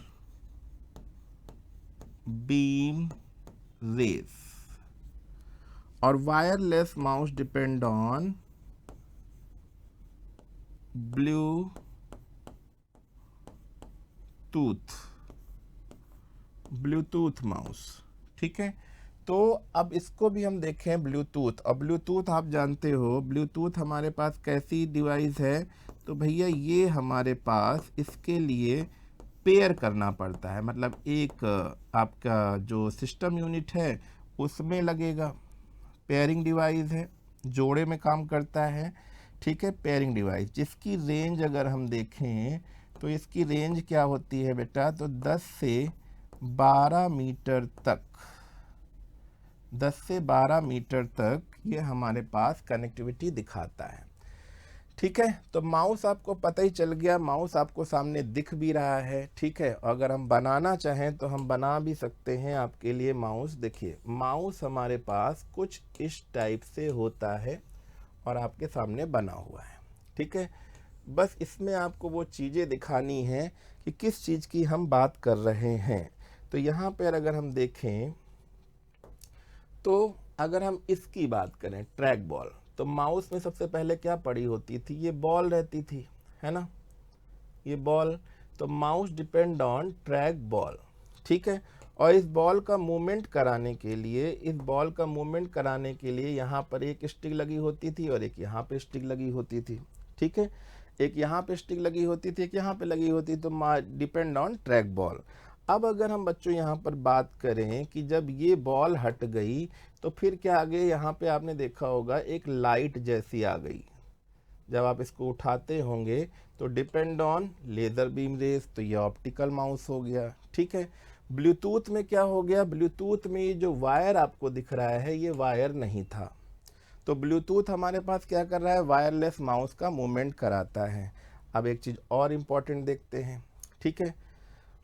beam rays, और wireless mouse depend on Bluetooth mouse, ठीक है। तो अब इसको भी हम देखें ब्लूटूथ। अब ब्लूटूथ आप जानते हो, ब्लूटूथ हमारे पास कैसी डिवाइस है, तो भैया ये हमारे पास इसके लिए पेयर करना पड़ता है, मतलब एक आपका जो सिस्टम यूनिट है उसमें लगेगा, पेयरिंग डिवाइस है, जोड़े में काम करता है, ठीक है। पेयरिंग डिवाइस जिसकी रेंज अगर हम देखें तो इसकी रेंज क्या होती है बेटा, तो 10 से 12 मीटर तक, 10 से 12 मीटर तक ये हमारे पास कनेक्टिविटी दिखाता है, ठीक है। तो माउस आपको पता ही चल गया, माउस आपको सामने दिख भी रहा है, ठीक है। अगर हम बनाना चाहें तो हम बना भी सकते हैं आपके लिए माउस। देखिए माउस हमारे पास कुछ इस टाइप से होता है और आपके सामने बना हुआ है, ठीक है। बस इसमें आपको वो चीज़ें दिखानी है कि किस चीज़ की हम बात कर रहे हैं। तो यहाँ पर अगर हम देखें तो अगर हम इसकी बात करें ट्रैक बॉल, तो माउस में सबसे पहले क्या पड़ी होती थी, ये बॉल रहती थी, है ना, ये बॉल। तो mouse depend on track ball, ठीक है। और इस बॉल का मूवमेंट कराने के लिए यहाँ पर एक स्टिक लगी होती थी और एक यहाँ पे स्टिक लगी होती थी, ठीक है। एक यहाँ पे स्टिक लगी होती थी, एक यहाँ पे लगी होती, तो डिपेंड ऑन ट्रैक बॉल। अब अगर हम बच्चों यहाँ पर बात करें कि जब ये बॉल हट गई तो फिर क्या आ गया, यहाँ पे आपने देखा होगा एक लाइट जैसी आ गई, जब आप इसको उठाते होंगे तो depend on laser beam rays, तो ये ऑप्टिकल माउस हो गया, ठीक है। ब्लूटूथ में क्या हो गया, ब्लूटूथ में ये जो वायर आपको दिख रहा है ये वायर नहीं था, तो ब्लूटूथ हमारे पास क्या कर रहा है, वायरलेस माउस का मूवमेंट कराता है। अब एक चीज़ और इम्पॉर्टेंट देखते हैं, ठीक है,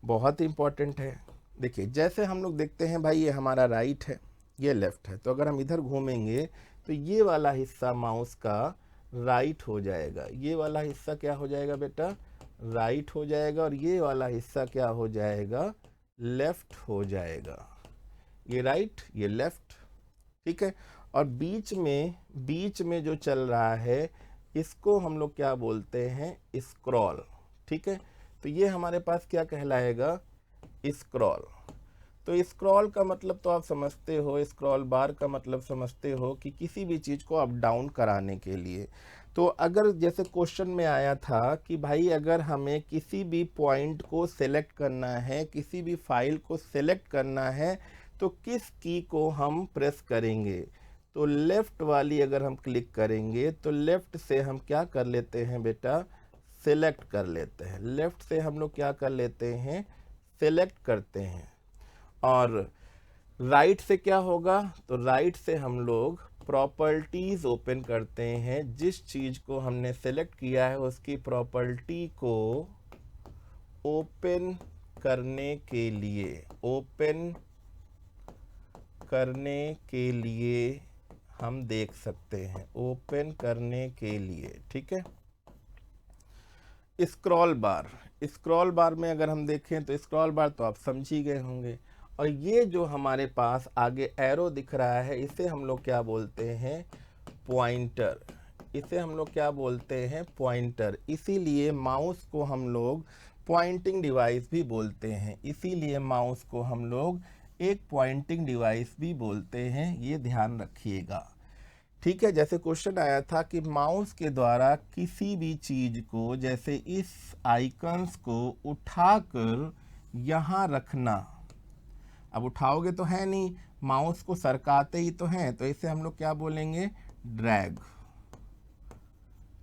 बहुत इम्पॉर्टेंट है। देखिए जैसे हम लोग देखते हैं भाई, ये हमारा राइट है, ये लेफ्ट है, तो अगर हम इधर घूमेंगे तो ये वाला हिस्सा माउस का राइट हो जाएगा, ये वाला हिस्सा क्या हो जाएगा बेटा, राइट हो जाएगा, और ये वाला हिस्सा क्या हो जाएगा, लेफ्ट हो जाएगा। ये राइट, ये लेफ्ट, ठीक है। और बीच में जो चल रहा है इसको हम लोग क्या बोलते हैं, स्क्रॉल, ठीक है। तो ये हमारे पास क्या कहलाएगा, स्क्रॉल। तो स्क्रॉल का मतलब तो आप समझते हो, स्क्रॉल बार का मतलब समझते हो कि किसी भी चीज़ को अप डाउन कराने के लिए। तो अगर जैसे क्वेश्चन में आया था कि भाई अगर हमें किसी भी पॉइंट को सेलेक्ट करना है, किसी भी फाइल को सेलेक्ट करना है, तो किस की को हम प्रेस करेंगे, तो लेफ़्ट वाली अगर हम क्लिक करेंगे तो लेफ़्ट से हम क्या कर लेते हैं बेटा, सेलेक्ट कर लेते हैं, लेफ्ट से हम लोग क्या कर लेते हैं, सेलेक्ट करते हैं। और राइट से क्या होगा, तो राइट से हम लोग प्रॉपर्टीज ओपन करते हैं। जिस चीज को हमने सेलेक्ट किया है उसकी प्रॉपर्टी को ओपन करने के लिए, ओपन करने के लिए हम देख सकते हैं, ओपन करने के लिए, ठीक है। स्क्रॉल बार, स्क्रॉल बार में अगर हम देखें तो स्क्रॉल बार तो आप समझ ही गए होंगे। और ये जो हमारे पास आगे एरो दिख रहा है इसे हम लोग क्या बोलते हैं, पॉइंटर। इसे हम लोग क्या बोलते हैं, पॉइंटर। इसीलिए माउस को हम लोग पॉइंटिंग डिवाइस भी बोलते हैं, इसीलिए माउस को हम लोग एक पॉइंटिंग डिवाइस भी बोलते हैं, ये ध्यान रखिएगा, ठीक है। जैसे क्वेश्चन आया था कि माउस के द्वारा किसी भी चीज को, जैसे इस आइकन्स को उठाकर यहाँ रखना, अब उठाओगे तो है नहीं, माउस को सरकाते ही तो हैं, तो इसे हम लोग क्या बोलेंगे, ड्रैग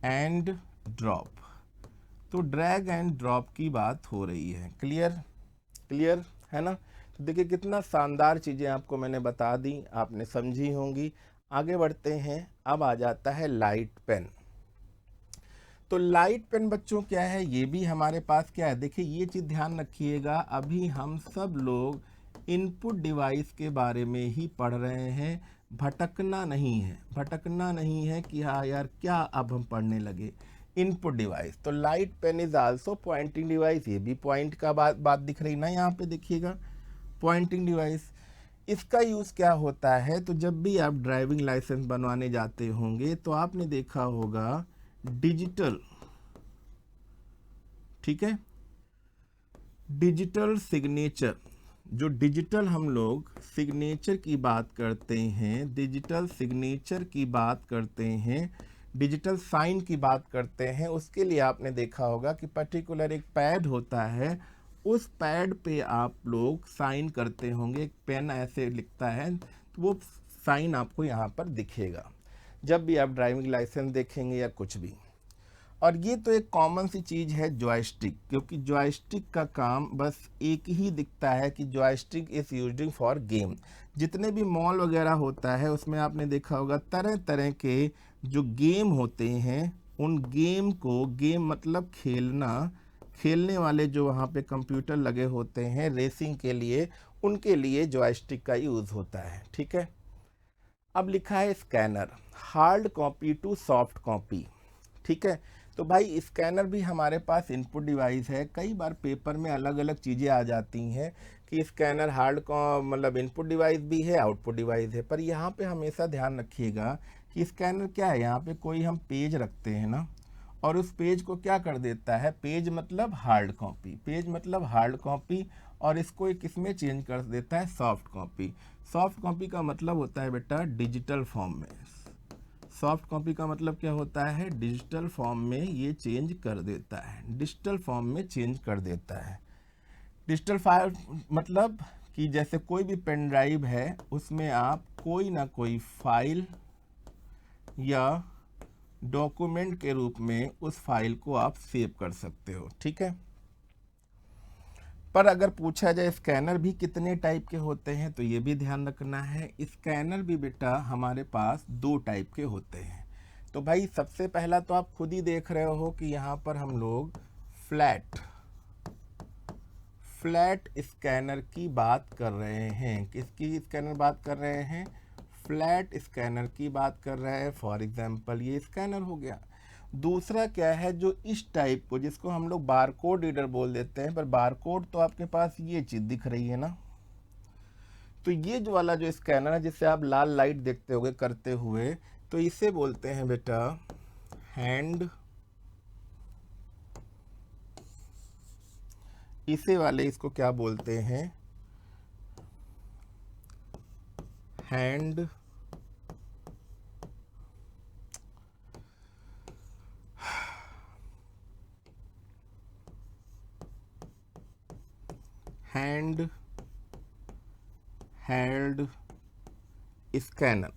एंड ड्रॉप। तो ड्रैग एंड ड्रॉप की बात हो रही है। क्लियर, क्लियर है ना। तो देखिए कितना शानदार चीज़ें आपको मैंने बता दी, आपने समझी होंगी। आगे बढ़ते हैं, अब आ जाता है लाइट पेन। तो लाइट पेन बच्चों क्या है, ये भी हमारे पास क्या है, देखिए ये चीज़ ध्यान रखिएगा, अभी हम सब लोग इनपुट डिवाइस के बारे में ही पढ़ रहे हैं, भटकना नहीं है, भटकना नहीं है कि हाँ यार क्या अब हम पढ़ने लगे। इनपुट डिवाइस, तो light pen is also pointing device, ये भी पॉइंट का बात दिख रही ना, यहाँ पे देखिएगा पॉइंटिंग डिवाइस। इसका यूज़ क्या होता है, तो जब भी आप ड्राइविंग लाइसेंस बनवाने जाते होंगे तो आपने देखा होगा डिजिटल, ठीक है, डिजिटल सिग्नेचर, जो डिजिटल हम लोग सिग्नेचर की बात करते हैं, डिजिटल सिग्नेचर की बात करते हैं, डिजिटल साइन की बात करते हैं, उसके लिए आपने देखा होगा कि पर्टिकुलर एक पैड होता है, उस पैड पे आप लोग साइन करते होंगे, एक पेन ऐसे लिखता है तो वो साइन आपको यहाँ पर दिखेगा जब भी आप ड्राइविंग लाइसेंस देखेंगे या कुछ भी। और ये तो एक कॉमन सी चीज़ है जॉयस्टिक, क्योंकि जॉयस्टिक का काम बस एक ही दिखता है कि joystick is using for game. जितने भी मॉल वगैरह होता है उसमें आपने देखा होगा तरह तरह के जो गेम होते हैं, उन गेम को, गेम मतलब खेलना, खेलने वाले जो वहाँ पे कंप्यूटर लगे होते हैं रेसिंग के लिए, उनके लिए जॉयस्टिक का यूज़ होता है, ठीक है। अब लिखा है scanner, hard copy to soft copy, ठीक है। तो भाई स्कैनर भी हमारे पास इनपुट डिवाइस है। कई बार पेपर में अलग अलग चीज़ें आ जाती हैं कि स्कैनर हार्ड को मतलब इनपुट डिवाइस भी है, आउटपुट डिवाइस है, पर यहाँ पे हमेशा ध्यान रखिएगा कि स्कैनर क्या है, यहाँ पे कोई हम पेज रखते हैं ना, और उस पेज को क्या कर देता है, पेज मतलब हार्ड कॉपी, पेज मतलब हार्ड कॉपी, और इसको किस में चेंज कर देता है, सॉफ्ट कॉपी। सॉफ्ट कॉपी का मतलब होता है बेटा डिजिटल फॉर्म में, सॉफ्ट कॉपी का मतलब क्या होता है, डिजिटल फॉर्म में ये चेंज कर देता है, डिजिटल फॉर्म में चेंज कर देता है। डिजिटल फाइल मतलब कि जैसे कोई भी पेन ड्राइव है उसमें आप कोई ना कोई फाइल या डॉक्यूमेंट के रूप में उस फाइल को आप सेव कर सकते हो, ठीक है। पर अगर पूछा जाए स्कैनर भी कितने टाइप के होते हैं, तो ये भी ध्यान रखना है, स्कैनर भी बेटा हमारे पास 2 टाइप के होते हैं। तो भाई सबसे पहला तो आप खुद ही देख रहे हो कि यहाँ पर हम लोग फ्लैट स्कैनर की बात कर रहे हैं। किसकी स्कैनर बात कर रहे हैं, फ्लैट स्कैनर की बात कर रहे हैं। फॉर एग्जांपल ये स्कैनर हो गया। दूसरा क्या है, जो इस टाइप को, जिसको हम लोग बारकोड रीडर बोल देते हैं, पर बारकोड तो आपके पास ये चीज़ दिख रही है ना, तो ये जो वाला जो स्कैनर है जिससे आप लाल लाइट देखते होगे करते हुए, तो इसे बोलते हैं बेटा हैंड, इसे वाले इसको क्या बोलते हैं, hand hand held scanner.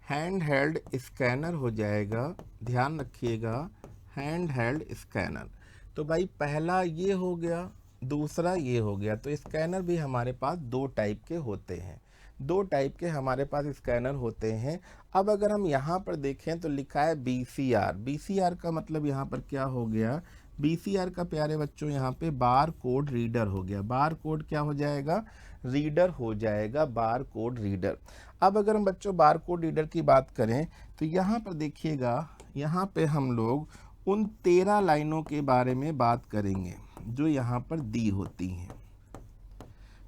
Hand held scanner हो जाएगा, ध्यान रखिएगा, हैंड हेल्ड स्कैनर। तो भाई पहला ये हो गया, दूसरा ये हो गया। तो स्कैनर भी हमारे पास दो टाइप के होते हैं, दो टाइप के हमारे पास स्कैनर होते हैं। अब अगर हम यहाँ पर देखें तो लिखा है बीसीआर। बीसीआर का मतलब यहाँ पर क्या हो गया, बीसीआर का प्यारे बच्चों यहाँ पे बार कोड रीडर हो गया। बार कोड क्या हो जाएगा, रीडर हो जाएगा, बार कोड रीडर। अब अगर हम बच्चों बार कोड रीडर की बात करें तो यहाँ पर देखिएगा, यहाँ पे हम लोग उन 13 लाइनों के बारे में बात करेंगे जो यहाँ पर दी होती हैं।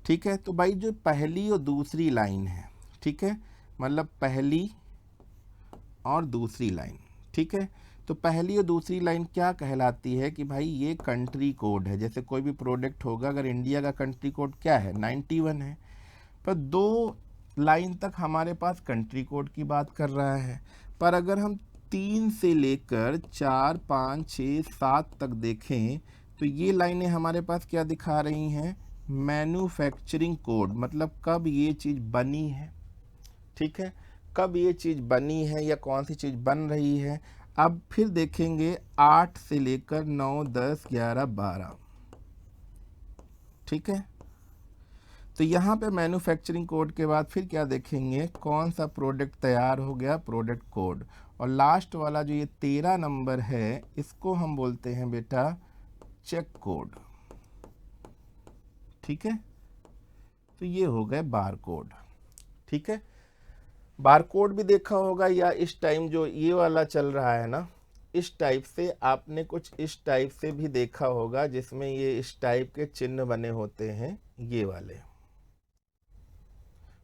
ठीक है, तो भाई जो पहली और दूसरी लाइन है, ठीक है, मतलब पहली और दूसरी लाइन, ठीक है, तो पहली और दूसरी लाइन क्या कहलाती है कि भाई ये कंट्री कोड है। जैसे कोई भी प्रोडक्ट होगा, अगर इंडिया का कंट्री कोड क्या है 91 है, पर दो लाइन तक हमारे पास कंट्री कोड की बात कर रहा है। पर अगर हम 3 से लेकर 4, 5, 6, 7 तक देखें तो ये लाइनें हमारे पास क्या दिखा रही हैं, मैन्युफैक्चरिंग कोड, मतलब कब ये चीज़ बनी है। ठीक है, कब ये चीज़ बनी है या कौन सी चीज़ बन रही है। अब फिर देखेंगे 8 से लेकर 9, 10, 11, 12, ठीक है, तो यहाँ पे मैन्युफैक्चरिंग कोड के बाद फिर क्या देखेंगे, कौन सा प्रोडक्ट तैयार हो गया, प्रोडक्ट कोड। और लास्ट वाला जो ये 13 नंबर है, इसको हम बोलते हैं बेटा चेक कोड। ठीक है, तो ये हो गए बार कोड। ठीक है, बार कोड भी देखा होगा, या इस टाइम जो ये वाला चल रहा है ना, इस टाइप से आपने कुछ इस टाइप से भी देखा होगा, जिसमें ये इस टाइप के चिन्ह बने होते हैं, ये वाले।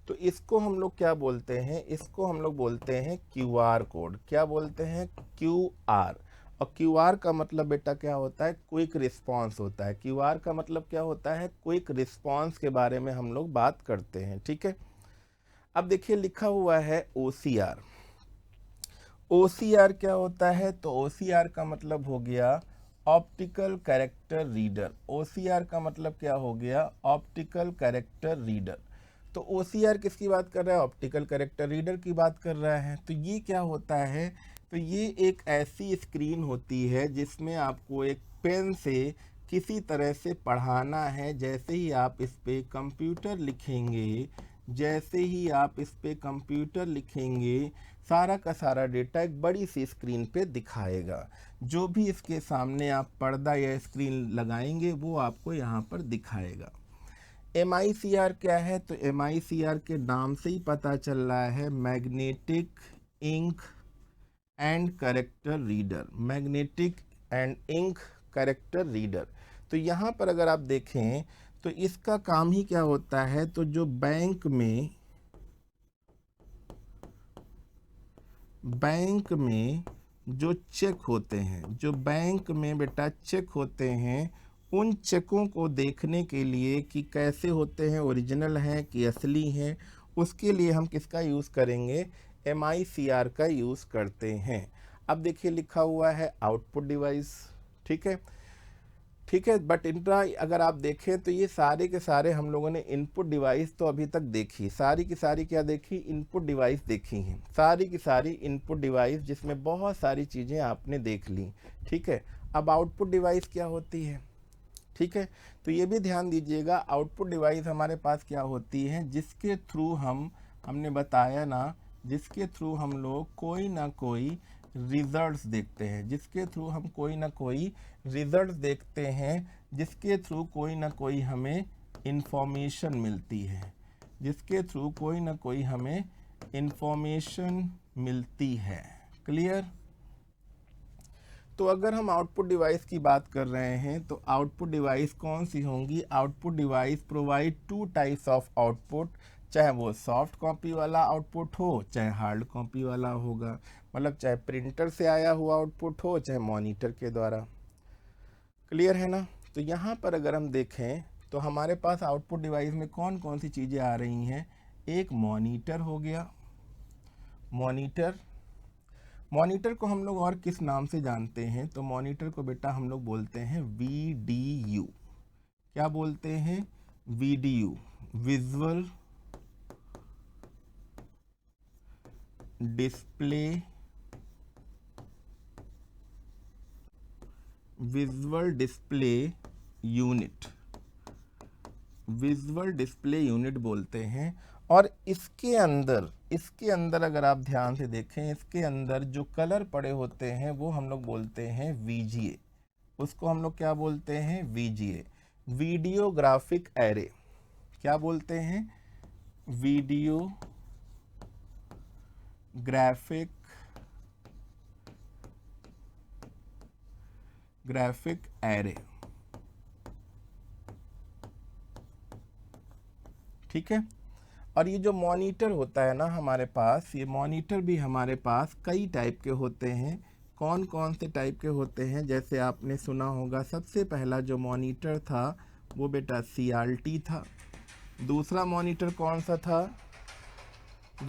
तो इसको हम लोग क्या बोलते हैं, इसको हम लोग बोलते हैं क्यूआर कोड। क्या बोलते हैं, क्यूआर। और क्यूआर का मतलब बेटा क्या होता है, क्विक रिस्पांस होता है। क्यूआर का मतलब क्या होता है, क्विक रिस्पांस के बारे में हम लोग बात करते हैं। ठीक है, अब देखिए लिखा हुआ है ओसीआर। ओसीआर क्या होता है, तो ओसीआर का मतलब हो गया ऑप्टिकल कैरेक्टर रीडर। ओसीआर का मतलब क्या हो गया, ऑप्टिकल कैरेक्टर रीडर। तो ओसीआर किसकी बात कर रहा है, ऑप्टिकल कैरेक्टर रीडर की बात कर रहा है। तो ये क्या होता है, तो ये एक ऐसी स्क्रीन होती है जिसमें आपको एक पेन से किसी तरह से पढ़ाना है। जैसे ही आप इस पे कंप्यूटर लिखेंगे, जैसे ही आप इस पे कंप्यूटर लिखेंगे, सारा का सारा डेटा एक बड़ी सी स्क्रीन पे दिखाएगा। जो भी इसके सामने आप पर्दा या स्क्रीन लगाएंगे वो आपको यहाँ पर दिखाएगा। MICR क्या है, तो MICR के नाम से ही पता चल रहा है, magnetic ink and character reader. Magnetic and ink character reader. तो यहाँ पर अगर आप देखें तो इसका काम ही क्या होता है, तो जो बैंक में जो चेक होते हैं, जो बैंक में बेटा चेक होते हैं, उन चेकों को देखने के लिए कि कैसे होते हैं, ओरिजिनल हैं कि असली हैं, उसके लिए हम किसका यूज़ करेंगे, MICR का यूज़ करते हैं। अब देखिए लिखा हुआ है आउटपुट डिवाइस। ठीक है, ठीक है, बट इनका अगर आप देखें तो ये सारे के सारे हम लोगों ने इनपुट डिवाइस तो अभी तक देखी, सारी की सारी क्या देखी, इनपुट डिवाइस देखी हैं, सारी की सारी इनपुट डिवाइस, जिसमें बहुत सारी चीज़ें आपने देख ली। ठीक है, अब आउटपुट डिवाइस क्या होती है। ठीक है, तो ये भी ध्यान दीजिएगा, आउटपुट डिवाइस हमारे पास क्या होती है, जिसके थ्रू हमने बताया ना, जिसके थ्रू हम लोग कोई ना कोई रिजल्ट्स देखते हैं, जिसके थ्रू हम कोई ना कोई रिजल्ट्स देखते हैं, जिसके थ्रू कोई ना कोई हमें इंफॉर्मेशन मिलती है, जिसके थ्रू कोई ना कोई हमें इंफॉर्मेशन मिलती है। क्लियर। तो अगर हम आउटपुट डिवाइस की बात कर रहे हैं तो आउटपुट डिवाइस कौन सी होंगी, output device provide 2 types of output, चाहे वो सॉफ्ट कॉपी वाला आउटपुट हो, चाहे हार्ड कॉपी वाला होगा, मतलब चाहे प्रिंटर से आया हुआ आउटपुट हो, चाहे मॉनिटर के द्वारा। क्लियर है ना। तो यहाँ पर अगर हम देखें तो हमारे पास आउटपुट डिवाइस में कौन कौन सी चीज़ें आ रही हैं, एक मॉनिटर हो गया। मॉनिटर, मॉनिटर को हम लोग और किस नाम से जानते हैं, तो मॉनिटर को बेटा हम लोग बोलते हैं VDU। क्या बोलते हैं, VDU, visual display visual display unit, visual display unit बोलते हैं। और इसके अंदर अगर आप ध्यान से देखें, इसके अंदर जो कलर पड़े होते हैं वो हम लोग बोलते हैं वीजीए। उसको हम लोग क्या बोलते हैं? VGA, video graphic array. क्या बोलते हैं? Video graphic array. ठीक है। और ये जो मॉनिटर होता है ना हमारे पास, ये मॉनिटर भी हमारे पास कई टाइप के होते हैं। कौन कौन से टाइप के होते हैं? जैसे आपने सुना होगा, सबसे पहला जो मॉनिटर था वो बेटा CRT था। दूसरा मॉनिटर कौन सा था? तो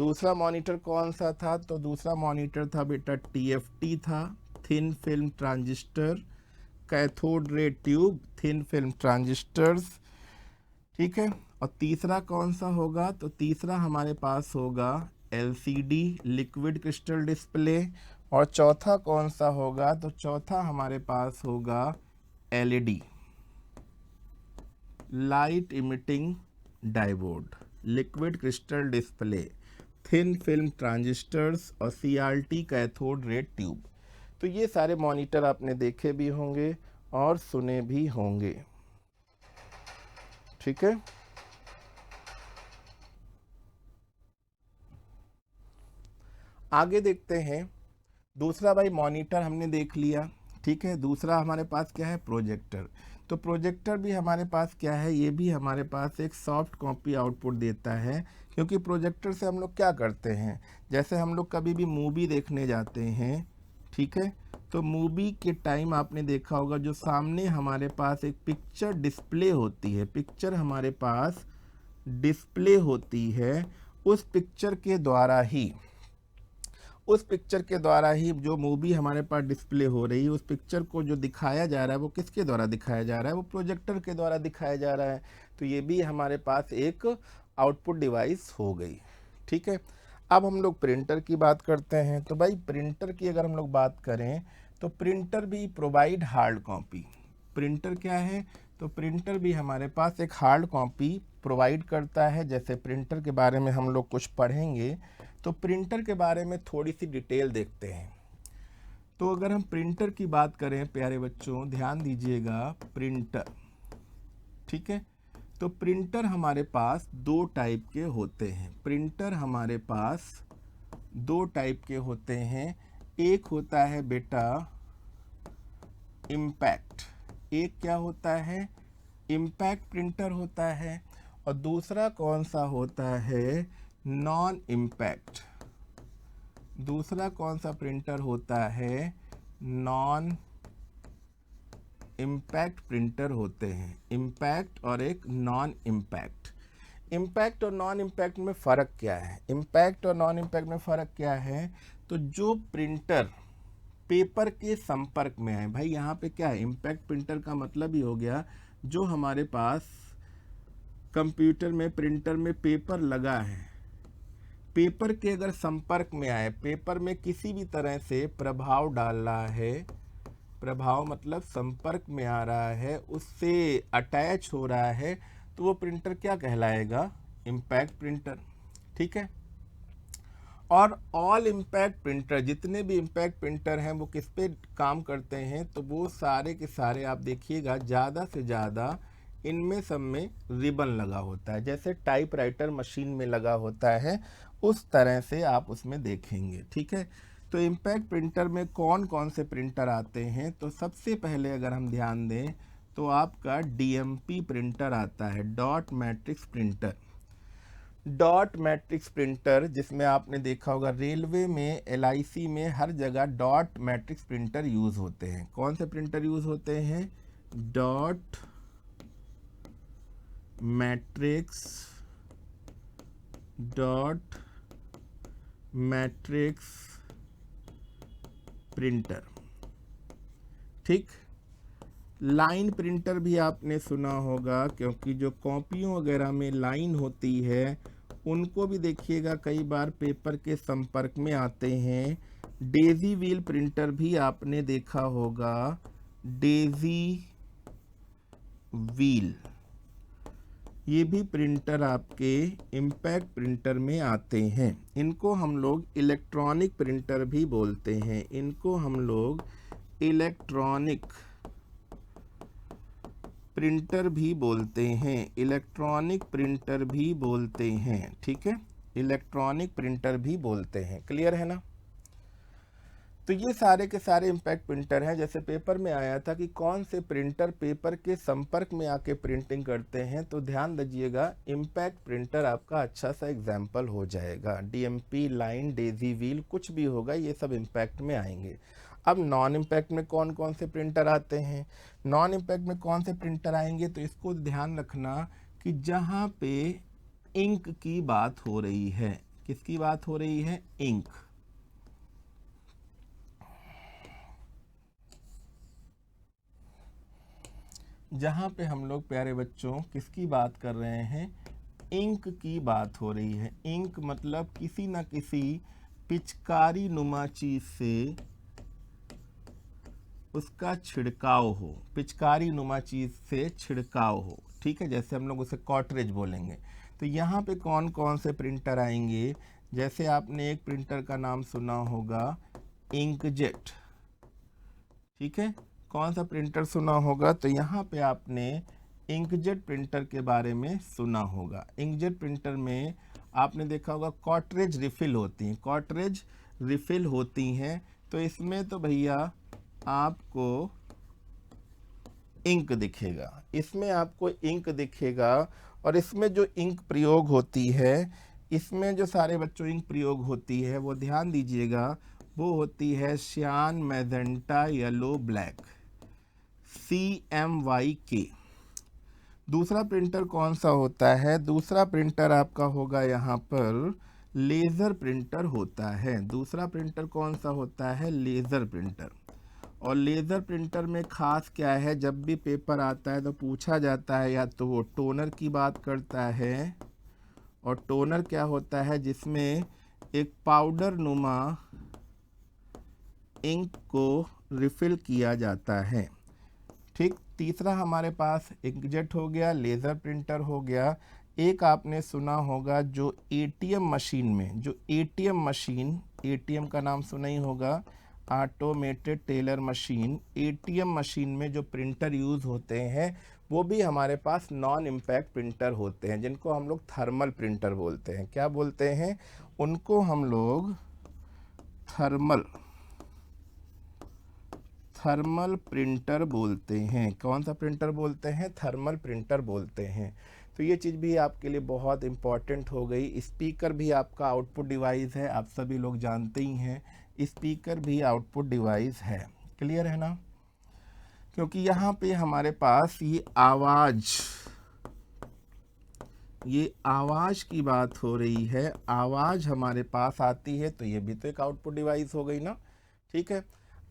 दूसरा मॉनिटर था बेटा TFT था, thin film transistor, cathode ray tube, thin film transistors. ठीक है। और तीसरा कौन सा होगा? तो तीसरा हमारे पास होगा LCD, लिक्विड क्रिस्टल डिस्प्ले। और चौथा कौन सा होगा? तो चौथा हमारे पास होगा LED, light emitting diode, liquid crystal display, thin film transistors और CRT, कैथोड रे ट्यूब। तो ये सारे मॉनिटर आपने देखे भी होंगे और सुने भी होंगे। ठीक है। आगे देखते हैं। दूसरा भाई मॉनिटर हमने देख लिया। ठीक है। दूसरा हमारे पास क्या है? प्रोजेक्टर। तो प्रोजेक्टर भी हमारे पास क्या है? ये भी हमारे पास एक सॉफ्ट कॉपी आउटपुट देता है। क्योंकि प्रोजेक्टर से हम लोग क्या करते हैं, जैसे हम लोग कभी भी मूवी देखने जाते हैं, ठीक है, तो मूवी के टाइम आपने देखा होगा जो सामने हमारे पास एक पिक्चर डिस्प्ले होती है, पिक्चर हमारे पास डिस्प्ले होती है। उस पिक्चर के द्वारा ही जो मूवी हमारे पास डिस्प्ले हो रही है, उस पिक्चर को जो दिखाया जा रहा है वो किसके द्वारा दिखाया जा रहा है? वो प्रोजेक्टर के द्वारा दिखाया जा रहा है। तो ये भी हमारे पास एक आउटपुट डिवाइस हो गई। ठीक है। अब हम लोग प्रिंटर की बात करते हैं। तो भाई प्रिंटर की अगर हम लोग बात करें तो प्रिंटर भी प्रोवाइड हार्ड कॉपी। प्रिंटर क्या है? तो प्रिंटर भी हमारे पास एक हार्ड कॉपी प्रोवाइड करता है। जैसे प्रिंटर के बारे में हम लोग कुछ पढ़ेंगे, तो प्रिंटर के बारे में थोड़ी सी डिटेल देखते हैं। तो अगर हम प्रिंटर की बात करें प्यारे बच्चों, ध्यान दीजिएगा, प्रिंटर, ठीक है, तो प्रिंटर हमारे पास दो टाइप के होते हैं। प्रिंटर हमारे पास दो टाइप के होते हैं। एक होता है बेटा इम्पैक्ट, एक क्या होता है? इम्पैक्ट प्रिंटर होता है। और दूसरा कौन सा होता है? Non impact. दूसरा कौन सा प्रिंटर होता है? नॉन इम्पैक्ट प्रिंटर होते हैं। इम्पैक्ट और एक नॉन इम्पैक्ट। इम्पैक्ट और नॉन इम्पैक्ट में फ़र्क क्या है? इम्पैक्ट और नॉन इम्पैक्ट में फ़र्क क्या है? तो जो प्रिंटर पेपर के संपर्क में है, भाई यहाँ पे क्या है? इम्पैक्ट प्रिंटर का मतलब ही हो गया जो हमारे पास कंप्यूटर में, प्रिंटर में पेपर लगा है, पेपर के अगर संपर्क में आए, पेपर में किसी भी तरह से प्रभाव डाल रहा है, प्रभाव मतलब संपर्क में आ रहा है, उससे अटैच हो रहा है, तो वो प्रिंटर क्या कहलाएगा? Impact printer. ठीक है। और ऑल इम्पैक्ट प्रिंटर, जितने भी इम्पैक्ट प्रिंटर हैं वो किस पे काम करते हैं? तो वो सारे के सारे आप देखिएगा ज़्यादा से ज़्यादा इनमें सब में रिबन लगा होता है, जैसे टाइपराइटर मशीन में लगा होता है, उस तरह से आप उसमें देखेंगे। ठीक है। तो इम्पैक्ट प्रिंटर में कौन कौन से प्रिंटर आते हैं? तो सबसे पहले अगर हम ध्यान दें तो आपका DMP प्रिंटर आता है, dot matrix printer. Dot matrix printer, जिसमें आपने देखा होगा रेलवे में, LIC में, हर जगह डॉट मैट्रिक्स प्रिंटर यूज़ होते हैं। कौन से प्रिंटर यूज़ होते हैं? Dot matrix, dot matrix printer. ठीक। लाइन प्रिंटर भी आपने सुना होगा, क्योंकि जो कॉपियों वगैरह में लाइन होती है उनको भी देखिएगा कई बार पेपर के संपर्क में आते हैं। डेजी व्हील प्रिंटर भी आपने देखा होगा, डेजी व्हील, ये भी प्रिंटर आपके इम्पैक्ट प्रिंटर में आते हैं। इनको हम लोग इलेक्ट्रॉनिक प्रिंटर भी बोलते हैं, इनको हम लोग इलेक्ट्रॉनिक प्रिंटर भी बोलते हैं, इलेक्ट्रॉनिक प्रिंटर भी बोलते हैं, ठीक है, इलेक्ट्रॉनिक प्रिंटर भी बोलते हैं। क्लियर है ना? तो ये सारे के सारे इम्पैक्ट प्रिंटर हैं। जैसे पेपर में आया था कि कौन से प्रिंटर पेपर के संपर्क में आके प्रिंटिंग करते हैं, तो ध्यान दीजिएगा इम्पैक्ट प्रिंटर आपका अच्छा सा एग्जाम्पल हो जाएगा। डीएमपी, लाइन, डेजी व्हील, कुछ भी होगा, ये सब इम्पैक्ट में आएंगे। अब नॉन इम्पैक्ट में कौन कौन से प्रिंटर आते हैं? नॉन इम्पैक्ट में कौन से प्रिंटर आएंगे, तो इसको ध्यान रखना कि जहाँ पे इंक की बात हो रही है, किसकी बात हो रही है? इंक। जहाँ पे हम लोग प्यारे बच्चों किसकी बात कर रहे हैं? इंक की बात हो रही है। इंक मतलब किसी न किसी पिचकारी नुमा चीज से उसका छिड़काव हो, पिचकारी नुमा चीज से छिड़काव हो, ठीक है, जैसे हम लोग उसे कॉटरेज बोलेंगे। तो यहाँ पे कौन कौन से प्रिंटर आएंगे? जैसे आपने एक प्रिंटर का नाम सुना होगा इंकजेट, ठीक है, कौन सा प्रिंटर सुना होगा? तो यहाँ पे आपने इंकजेट प्रिंटर के बारे में सुना होगा। इंकजेट प्रिंटर में आपने देखा होगा कॉटरेज रिफिल होती हैं, कॉटरेज रिफिल होती हैं। तो इसमें तो भैया आपको इंक दिखेगा, इसमें आपको इंक दिखेगा। और इसमें जो इंक प्रयोग होती है, इसमें जो सारे बच्चों इंक प्रयोग होती है, वो ध्यान दीजिएगा, वो होती है सियान, मैजेंटा, येलो, ब्लैक, CMYK। दूसरा प्रिंटर कौन सा होता है? दूसरा प्रिंटर आपका होगा यहाँ पर लेज़र प्रिंटर होता है। दूसरा प्रिंटर कौन सा होता है? Laser printer. और लेज़र प्रिंटर में खास क्या है, जब भी पेपर आता है तो पूछा जाता है या तो वो टोनर की बात करता है, और टोनर क्या होता है? जिसमें एक पाउडर नुमा इंक को रिफिल किया जाता है, ठीक। तीसरा हमारे पास इंकजेट हो गया, लेज़र प्रिंटर हो गया। एक आपने सुना होगा जो ATM मशीन में, जो ATM मशीन, ATM का नाम सुना ही होगा, automated teller machine. ATM machine में जो प्रिंटर यूज़ होते हैं वो भी हमारे पास नॉन इम्पैक्ट प्रिंटर होते हैं, जिनको हम लोग थर्मल प्रिंटर बोलते हैं। क्या बोलते हैं? उनको हम लोग थर्मल प्रिंटर बोलते हैं। कौन सा प्रिंटर बोलते हैं? थर्मल प्रिंटर बोलते हैं। तो ये चीज़ भी आपके लिए बहुत इम्पॉर्टेंट हो गई। स्पीकर भी आपका आउटपुट डिवाइस है, आप सभी लोग जानते ही हैं, स्पीकर भी आउटपुट डिवाइस है। क्लियर है ना? क्योंकि यहाँ पे हमारे पास ये आवाज़ की बात हो रही है, आवाज़ हमारे पास आती है, तो ये भी तो एक आउटपुट डिवाइस हो गई ना, ठीक है।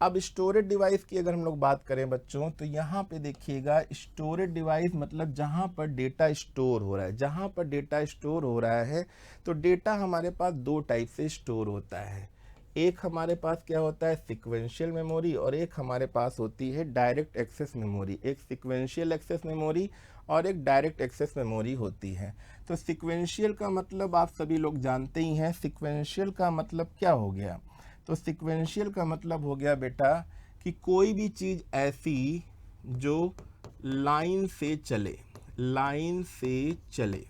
अब स्टोरेज डिवाइस की अगर हम लोग बात करें बच्चों, तो यहाँ पे देखिएगा स्टोरेज डिवाइस मतलब जहाँ पर डेटा स्टोर हो रहा है, जहाँ पर डेटा स्टोर हो रहा है, तो डेटा हमारे पास दो टाइप से स्टोर होता है। एक हमारे पास क्या होता है? सिक्वेंशियल मेमोरी, और एक हमारे पास होती है डायरेक्ट एक्सेस मेमोरी। एक सिक्वेंशियल एक्सेस मेमोरी और एक डायरेक्ट एक्सेस मेमोरी होती है। तो सिक्वेंशियल का मतलब आप सभी लोग जानते ही हैं। सिक्वेंशियल का मतलब क्या हो गया? तो सिक्वेंशियल का मतलब हो गया बेटा कि कोई भी चीज़ ऐसी जो लाइन से चले, लाइन से चले।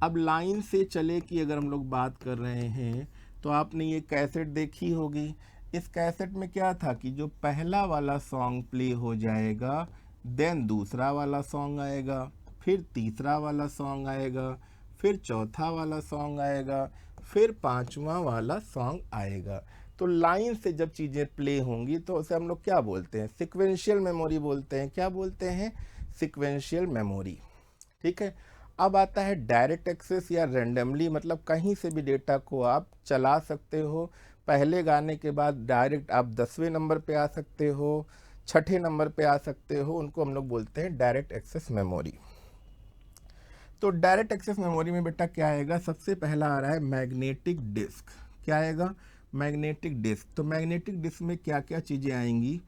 अब लाइन से चले की अगर हम लोग बात कर रहे हैं, तो आपने ये कैसेट देखी होगी। इस कैसेट में क्या था कि जो पहला वाला सॉन्ग प्ले हो जाएगा, देन दूसरा वाला सॉन्ग आएगा, फिर तीसरा वाला सॉन्ग आएगा, फिर चौथा वाला सॉन्ग आएगा, फिर पांचवा वाला सॉन्ग आएगा। तो लाइन से जब चीज़ें प्ले होंगी तो उसे हम लोग क्या बोलते हैं? सिक्वेंशियल मेमोरी बोलते हैं। क्या बोलते हैं? सिक्वेंशियल मेमोरी, ठीक है। अब आता है डायरेक्ट एक्सेस या रैंडमली, मतलब कहीं से भी डेटा को आप चला सकते हो। पहले गाने के बाद डायरेक्ट आप 10वें नंबर पे आ सकते हो, 6ठे नंबर पे आ सकते हो, उनको हम लोग बोलते हैं डायरेक्ट एक्सेस मेमोरी। तो डायरेक्ट एक्सेस मेमोरी में बेटा क्या आएगा? सबसे पहला आ रहा है मैग्नेटिक डिस्क। क्या आएगा? Magnetic disk. तो मैग्नेटिक डिस्क में क्या क्या चीज़ें आएंगी?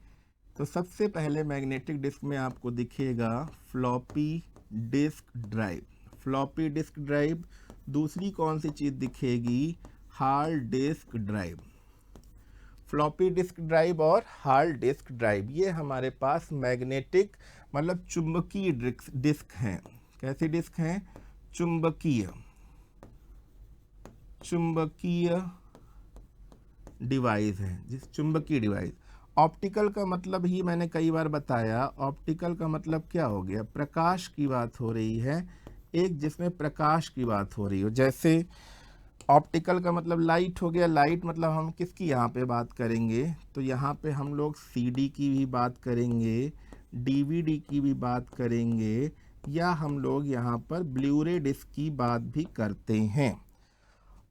तो सबसे पहले मैग्नेटिक डिस्क में आपको दिखेगा floppy disk drive, floppy disk drive. दूसरी कौन सी चीज़ दिखेगी? Hard disk drive. Floppy disk drive और हार्ड डिस्क ड्राइव, ये हमारे पास मैग्नेटिक मतलब चुंबकीय डिस्क हैं। कैसी डिस्क हैं? चुंबकीय, चुंबकीय डिवाइस है, जिस चुंबकीय डिवाइस। ऑप्टिकल का मतलब ही मैंने कई बार बताया, ऑप्टिकल का मतलब क्या हो गया? प्रकाश की बात हो रही है, एक जिसमें प्रकाश की बात हो रही हो। जैसे ऑप्टिकल का मतलब लाइट हो गया, लाइट मतलब हम किसकी यहाँ पे बात करेंगे? तो यहाँ पे हम लोग सीडी की भी बात करेंगे, डीवीडी की भी बात करेंगे, या हम लोग यहाँ पर ब्लूरे डिस्क की बात भी करते हैं।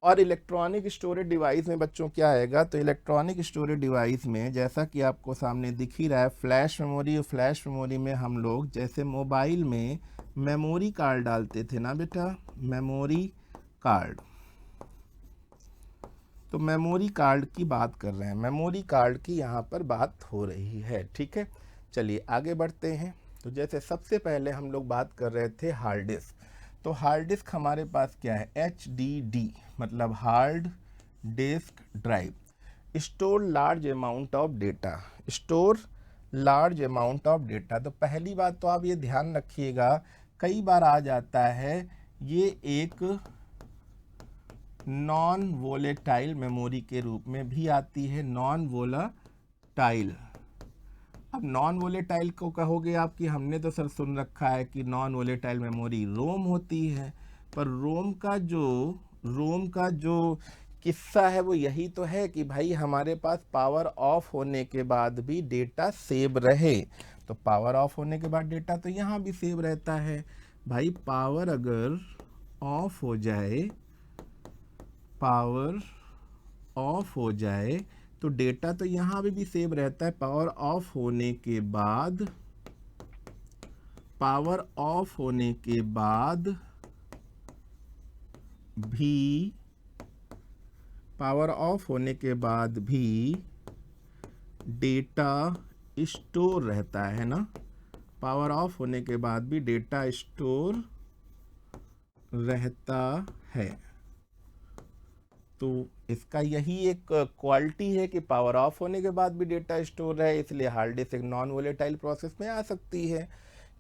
और इलेक्ट्रॉनिक स्टोरेज डिवाइस में बच्चों क्या आएगा? तो इलेक्ट्रॉनिक स्टोरेज डिवाइस में जैसा कि आपको सामने दिख ही रहा है फ्लैश मेमोरी, और फ्लैश मेमोरी में हम लोग जैसे मोबाइल में मेमोरी कार्ड डालते थे ना बेटा, मेमोरी कार्ड, तो मेमोरी कार्ड की बात कर रहे हैं, मेमोरी कार्ड की यहाँ पर बात हो रही है। ठीक है, चलिए आगे बढ़ते हैं। तो जैसे सबसे पहले हम लोग बात कर रहे थे हार्ड डिस्क, तो हार्ड डिस्क हमारे पास क्या है? HDD मतलब hard disk drive, store large amount of data, store large amount of data. तो पहली बात तो आप ये ध्यान रखिएगा, कई बार आ जाता है ये एक नॉन वोलेटाइल मेमोरी के रूप में भी आती है, नॉन वोलेटाइल। अब नॉन वोलेटाइल को कहोगे आप कि हमने तो सर सुन रखा है कि नॉन वोलेटाइल मेमोरी रोम होती है, पर रोम का जो किस्सा है वो यही तो है कि भाई हमारे पास पावर ऑफ होने के बाद भी डेटा सेव रहे। तो पावर ऑफ होने के बाद डेटा तो यहाँ भी सेव रहता है भाई। पावर अगर ऑफ हो जाए, पावर ऑफ हो जाए तो डेटा तो यहाँ भी सेव रहता है। पावर ऑफ होने के बाद, पावर ऑफ होने के बाद भी, पावर ऑफ होने के बाद भी डेटा स्टोर रहता है ना, पावर ऑफ होने के बाद भी डेटा स्टोर रहता है। तो इसका यही एक क्वालिटी है कि पावर ऑफ होने के बाद भी डेटा स्टोर रहे, इसलिए हार्ड डिस्क एक नॉन वोलेटाइल प्रोसेस में आ सकती है।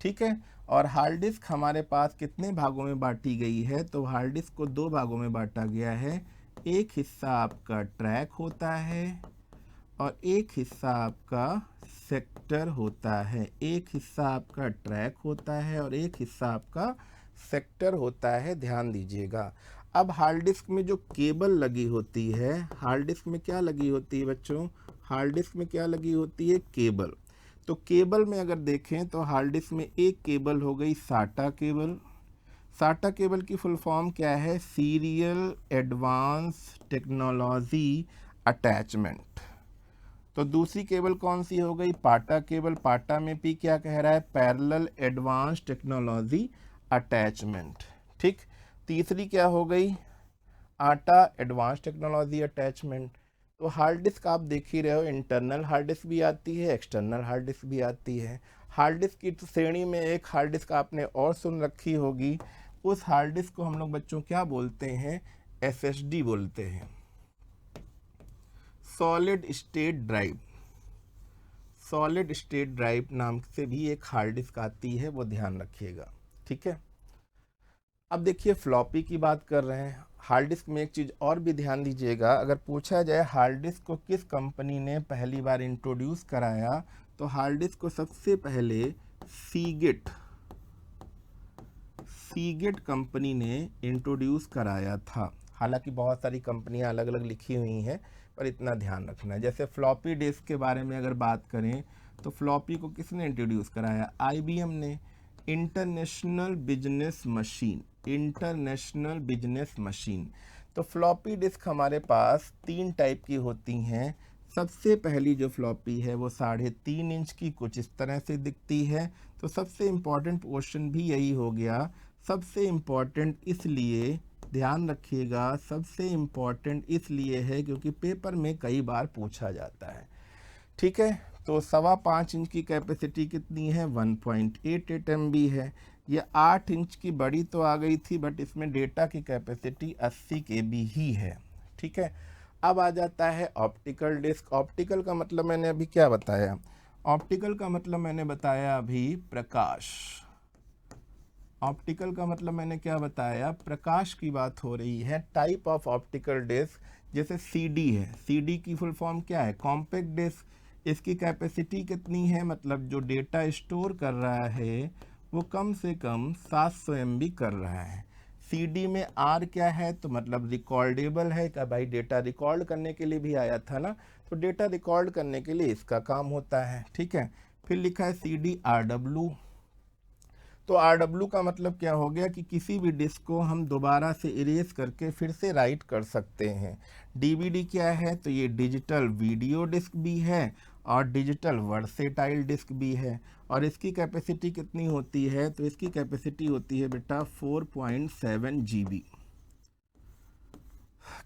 ठीक है, और हार्ड डिस्क हमारे पास कितने भागों में बांटी गई है? तो हार्ड डिस्क को दो भागों में बांटा गया है, एक हिस्सा आपका ट्रैक होता है और एक हिस्सा आपका सेक्टर होता है। एक हिस्सा आपका ट्रैक होता है और एक हिस्सा आपका सेक्टर होता है, ध्यान दीजिएगा। अब हार्ड डिस्क में जो केबल लगी होती है, हार्ड डिस्क में क्या लगी होती है बच्चों? हार्ड डिस्क में क्या लगी होती है? केबल। तो केबल में अगर देखें तो हार्ड डिस्क में एक केबल हो गई साटा केबल। साटा केबल की फुल फॉर्म क्या है? Serial advance technology attachment. तो दूसरी केबल कौन सी हो गई? पाटा केबल। पाटा में भी क्या कह रहा है? Parallel advance technology attachment. ठीक, तीसरी क्या हो गई? आटा एडवांस टेक्नोलॉजी अटैचमेंट। तो हार्ड डिस्क आप देख ही रहे हो, इंटरनल हार्ड डिस्क भी आती है, एक्सटर्नल हार्ड डिस्क भी आती है। हार्ड डिस्क की श्रेणी में एक हार्ड डिस्क आपने और सुन रखी होगी, उस हार्ड डिस्क को हम लोग बच्चों क्या बोलते हैं? SSD बोलते हैं, solid state drive. Solid state drive नाम से भी एक हार्ड डिस्क आती है, वो ध्यान रखिएगा। ठीक है, अब देखिए फ्लॉपी की बात कर रहे हैं। हार्ड डिस्क में एक चीज़ और भी ध्यान दीजिएगा, अगर पूछा जाए हार्ड डिस्क को किस कंपनी ने पहली बार इंट्रोड्यूस कराया, तो हार्ड डिस्क को सबसे पहले सीगेट कंपनी ने इंट्रोड्यूस कराया था। हालांकि बहुत सारी कंपनियां अलग अलग लिखी हुई हैं, पर इतना ध्यान रखना है। जैसे फ्लॉपी डिस्क के बारे में अगर बात करें तो फ्लॉपी को किसने इंट्रोड्यूस कराया? IBM ने। International business machine, international business machine. तो फ्लॉपी डिस्क हमारे पास 3 टाइप की होती हैं। सबसे पहली जो फ्लॉपी है वो 3.5 इंच की कुछ इस तरह से दिखती है। तो सबसे इम्पॉर्टेंट क्वेश्चन भी यही हो गया। सबसे इम्पॉर्टेंट इसलिए, ध्यान रखिएगा, सबसे इम्पॉर्टेंट इसलिए है क्योंकि पेपर में कई बार पूछा जाता है। ठीक है, तो 5.25 इंच की कैपेसिटी कितनी है, 1.88 MB है। ये 8 इंच की बड़ी तो आ गई थी, बट इसमें डेटा की कैपेसिटी 80 KB ही है। ठीक है, अब आ जाता है ऑप्टिकल डिस्क। ऑप्टिकल का मतलब मैंने अभी क्या बताया, ऑप्टिकल का मतलब मैंने बताया अभी प्रकाश। ऑप्टिकल का मतलब मैंने क्या बताया, प्रकाश की बात हो रही है। टाइप ऑफ ऑप्टिकल डिस्क, जैसे सीडी है, सीडी की फुल फॉर्म क्या है, कॉम्पैक्ट डिस्क। इसकी कैपेसिटी कितनी है, मतलब जो डेटा स्टोर कर रहा है वो कम से कम 700 MB कर रहा है। सीडी में आर क्या है, तो मतलब रिकॉर्डेबल है क्या, भाई डेटा रिकॉर्ड करने के लिए भी आया था ना, तो डेटा रिकॉर्ड करने के लिए इसका काम होता है। ठीक है, फिर लिखा है सीडी आरडब्ल्यू। तो आरडब्ल्यू का मतलब क्या हो गया कि किसी भी डिस्क को हम दोबारा से इरेज करके फिर से राइट कर सकते हैं। डीवीडी क्या है, तो ये डिजिटल वीडियो डिस्क भी है और डिजिटल वर्सेटाइल डिस्क भी है। और इसकी कैपेसिटी कितनी होती है, तो इसकी कैपेसिटी होती है बेटा 4.7 GB।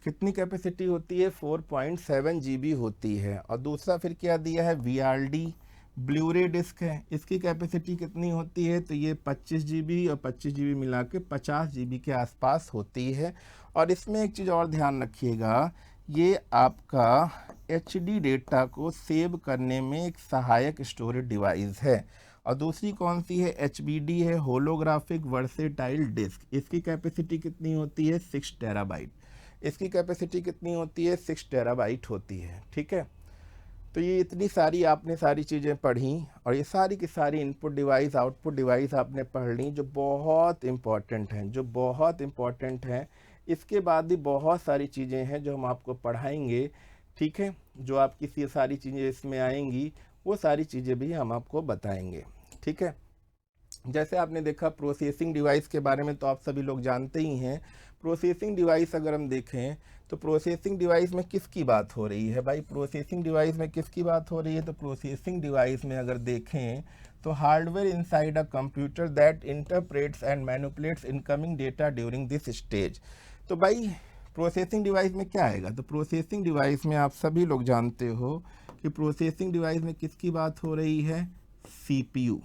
कितनी कैपेसिटी होती है, 4.7 GB होती है। और दूसरा फिर क्या दिया है, VRD ब्लूरे डिस्क है। इसकी कैपेसिटी कितनी होती है, तो ये 25 GB और 25 GB मिला के 50 GB के आसपास होती है। और इसमें एक चीज़ और ध्यान रखिएगा, ये आपका HD डेटा को सेव करने में एक सहायक स्टोरेज डिवाइस है। और दूसरी कौन सी है, HBD है, होलोग्राफिक वर्सेटाइल डिस्क। इसकी कैपेसिटी कितनी होती है, 6 टेराबाइट। इसकी कैपेसिटी कितनी होती है, 6 टेराबाइट होती है। ठीक है, तो ये इतनी सारी आपने सारी चीज़ें पढ़ी और ये सारी की सारी इनपुट डिवाइस आउटपुट डिवाइस आपने पढ़ ली, जो बहुत इम्पॉर्टेंट हैं, जो बहुत इम्पॉर्टेंट हैं। इसके बाद भी बहुत सारी चीज़ें हैं जो हम आपको पढ़ाएंगे। ठीक है, जो आपकी सारी चीज़ें इसमें आएंगी वो सारी चीज़ें भी हम आपको बताएंगे। ठीक है, जैसे आपने देखा प्रोसेसिंग डिवाइस के बारे में तो आप सभी लोग जानते ही हैं। प्रोसेसिंग डिवाइस अगर हम देखें तो प्रोसेसिंग डिवाइस में किसकी बात हो रही है भाई, प्रोसेसिंग डिवाइस में किसकी बात हो रही है, तो प्रोसेसिंग डिवाइस में अगर देखें तो hardware inside a computer that interprets and manipulates incoming data during this stage. तो भाई प्रोसेसिंग डिवाइस में क्या आएगा, तो प्रोसेसिंग डिवाइस में आप सभी लोग जानते हो कि प्रोसेसिंग डिवाइस में किसकी बात हो रही है, CPU।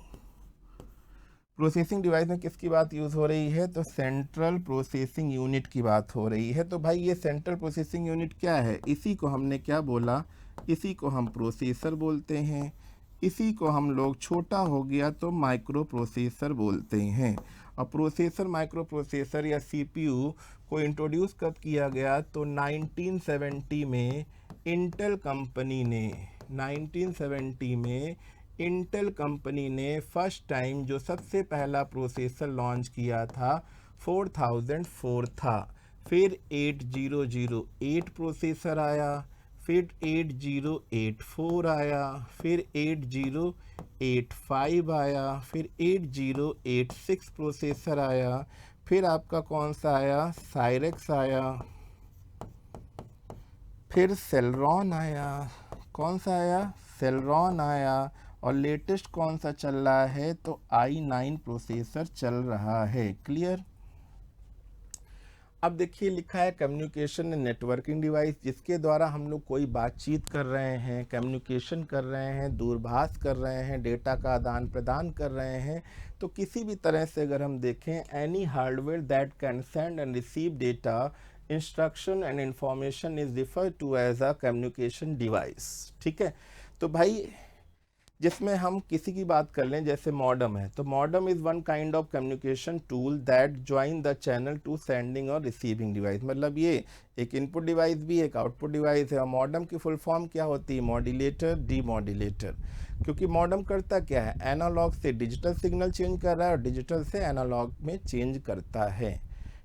प्रोसेसिंग डिवाइस में किसकी बात यूज़ हो रही है, तो सेंट्रल प्रोसेसिंग यूनिट की बात हो रही है। तो भाई ये सेंट्रल प्रोसेसिंग यूनिट क्या है, इसी को हमने क्या बोला, इसी को हम प्रोसेसर बोलते हैं। इसी को हम लोग छोटा हो गया तो माइक्रो प्रोसेसर बोलते हैं। और प्रोसेसर माइक्रो प्रोसेसर या CPU को इंट्रोड्यूस कब किया गया, तो 1970 में इंटेल कंपनी ने 1970 में इंटेल कंपनी ने फर्स्ट टाइम जो सबसे पहला प्रोसेसर लॉन्च किया था 4004 था। फिर 8008 प्रोसेसर आया, फिर 8084 आया, फिर 8085 आया, फिर 8086 प्रोसेसर आया, फिर आपका कौन सा आया, साइरेक्स आया, फिर सेलरॉन आया। कौन सा आया, सेलरॉन आया। और लेटेस्ट कौन सा चल रहा है, तो i9 प्रोसेसर चल रहा है। क्लियर। अब देखिए लिखा है कम्युनिकेशन एंड नेटवर्किंग डिवाइस, जिसके द्वारा हम लोग कोई बातचीत कर रहे हैं, कम्युनिकेशन कर रहे हैं, दूरभाष कर रहे हैं, डेटा का आदान प्रदान कर रहे हैं। तो किसी भी तरह से अगर हम देखें, any hardware that can send and receive data, instruction and information is referred to as a communication device. ठीक है, तो भाई जिसमें हम किसी की बात कर लें, जैसे मॉडम है, तो modem is one kind of communication tool that join the channel to sending और रिसीविंग डिवाइस। मतलब ये एक इनपुट डिवाइस भी एक आउटपुट डिवाइस है। और मॉडम की फुल फॉर्म क्या होती है, मॉड्यूलेटर डीमॉड्यूलेटर। क्योंकि मॉडम करता क्या है, एनालॉग से डिजिटल सिग्नल चेंज कर रहा है और डिजिटल से एनालॉग में चेंज करता है।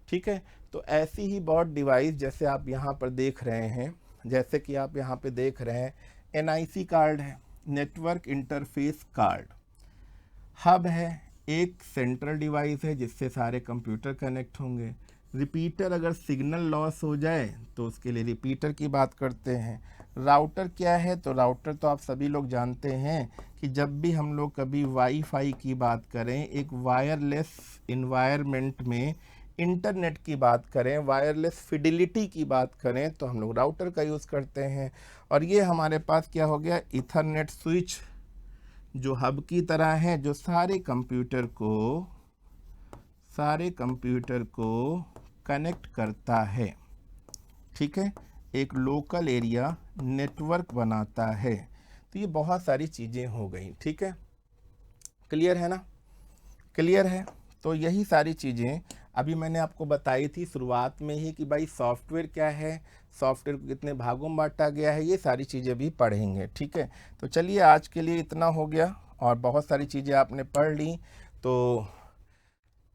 ठीक है, तो ऐसी ही बहुत डिवाइस जैसे आप यहाँ पर देख रहे हैं, जैसे कि आप यहाँ पे देख रहे हैं NIC कार्ड है, नेटवर्क इंटरफेस कार्ड। हब है, एक सेंट्रल डिवाइस है जिससे सारे कंप्यूटर कनेक्ट होंगे। रिपीटर, अगर सिग्नल लॉस हो जाए तो उसके लिए रिपीटर की बात करते हैं। राउटर क्या है, तो राउटर तो आप सभी लोग जानते हैं कि जब भी हम लोग कभी वाईफाई की बात करें, एक वायरलेस इन्वायरमेंट में इंटरनेट की बात करें, वायरलेस फिडिलिटी की बात करें, तो हम लोग राउटर का यूज़ करते हैं। और ये हमारे पास क्या हो गया, ईथरनेट स्विच, जो हब की तरह है, जो सारे कंप्यूटर को कनेक्ट करता है, ठीक है, एक लोकल एरिया नेटवर्क बनाता है। तो ये बहुत सारी चीज़ें हो गई, ठीक है, क्लियर है ना, क्लियर है। तो यही सारी चीज़ें अभी मैंने आपको बताई थी शुरुआत में ही कि भाई सॉफ्टवेयर क्या है, सॉफ्टवेयर को कितने भागों में बांटा गया है, ये सारी चीज़ें भी पढ़ेंगे, ठीक है। तो चलिए आज के लिए इतना हो गया, और बहुत सारी चीज़ें आपने पढ़ ली। तो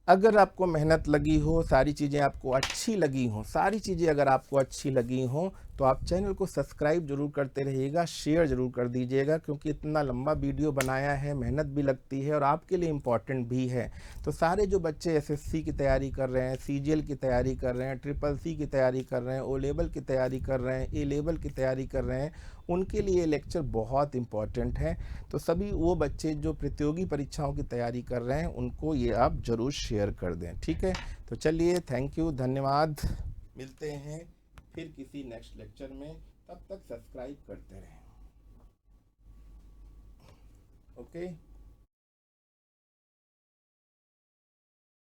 अगर आपको मेहनत लगी हो, सारी चीज़ें आपको अच्छी लगी हों, सारी चीज़ें अगर आपको अच्छी लगी हों, तो आप चैनल को सब्सक्राइब जरूर करते रहिएगा, शेयर जरूर कर दीजिएगा, क्योंकि इतना लंबा वीडियो बनाया है, मेहनत भी लगती है और आपके लिए इम्पॉर्टेंट भी है। तो सारे जो बच्चे एसएससी की तैयारी कर रहे हैं, सीजीएल की तैयारी कर रहे हैं, ट्रिपल सी की तैयारी कर रहे हैं, ओ लेवल की तैयारी कर रहे हैं, ए लेवल की तैयारी कर रहे हैं, उनके लिए ये लेक्चर बहुत इम्पॉर्टेंट है। तो सभी वो बच्चे जो प्रतियोगी परीक्षाओं की तैयारी कर रहे हैं, उनको ये आप ज़रूर शेयर कर दें, ठीक है। तो चलिए, थैंक यू, धन्यवाद, मिलते हैं फिर किसी नेक्स्ट लेक्चर में, तब तक सब्सक्राइब करते रहें, ओके।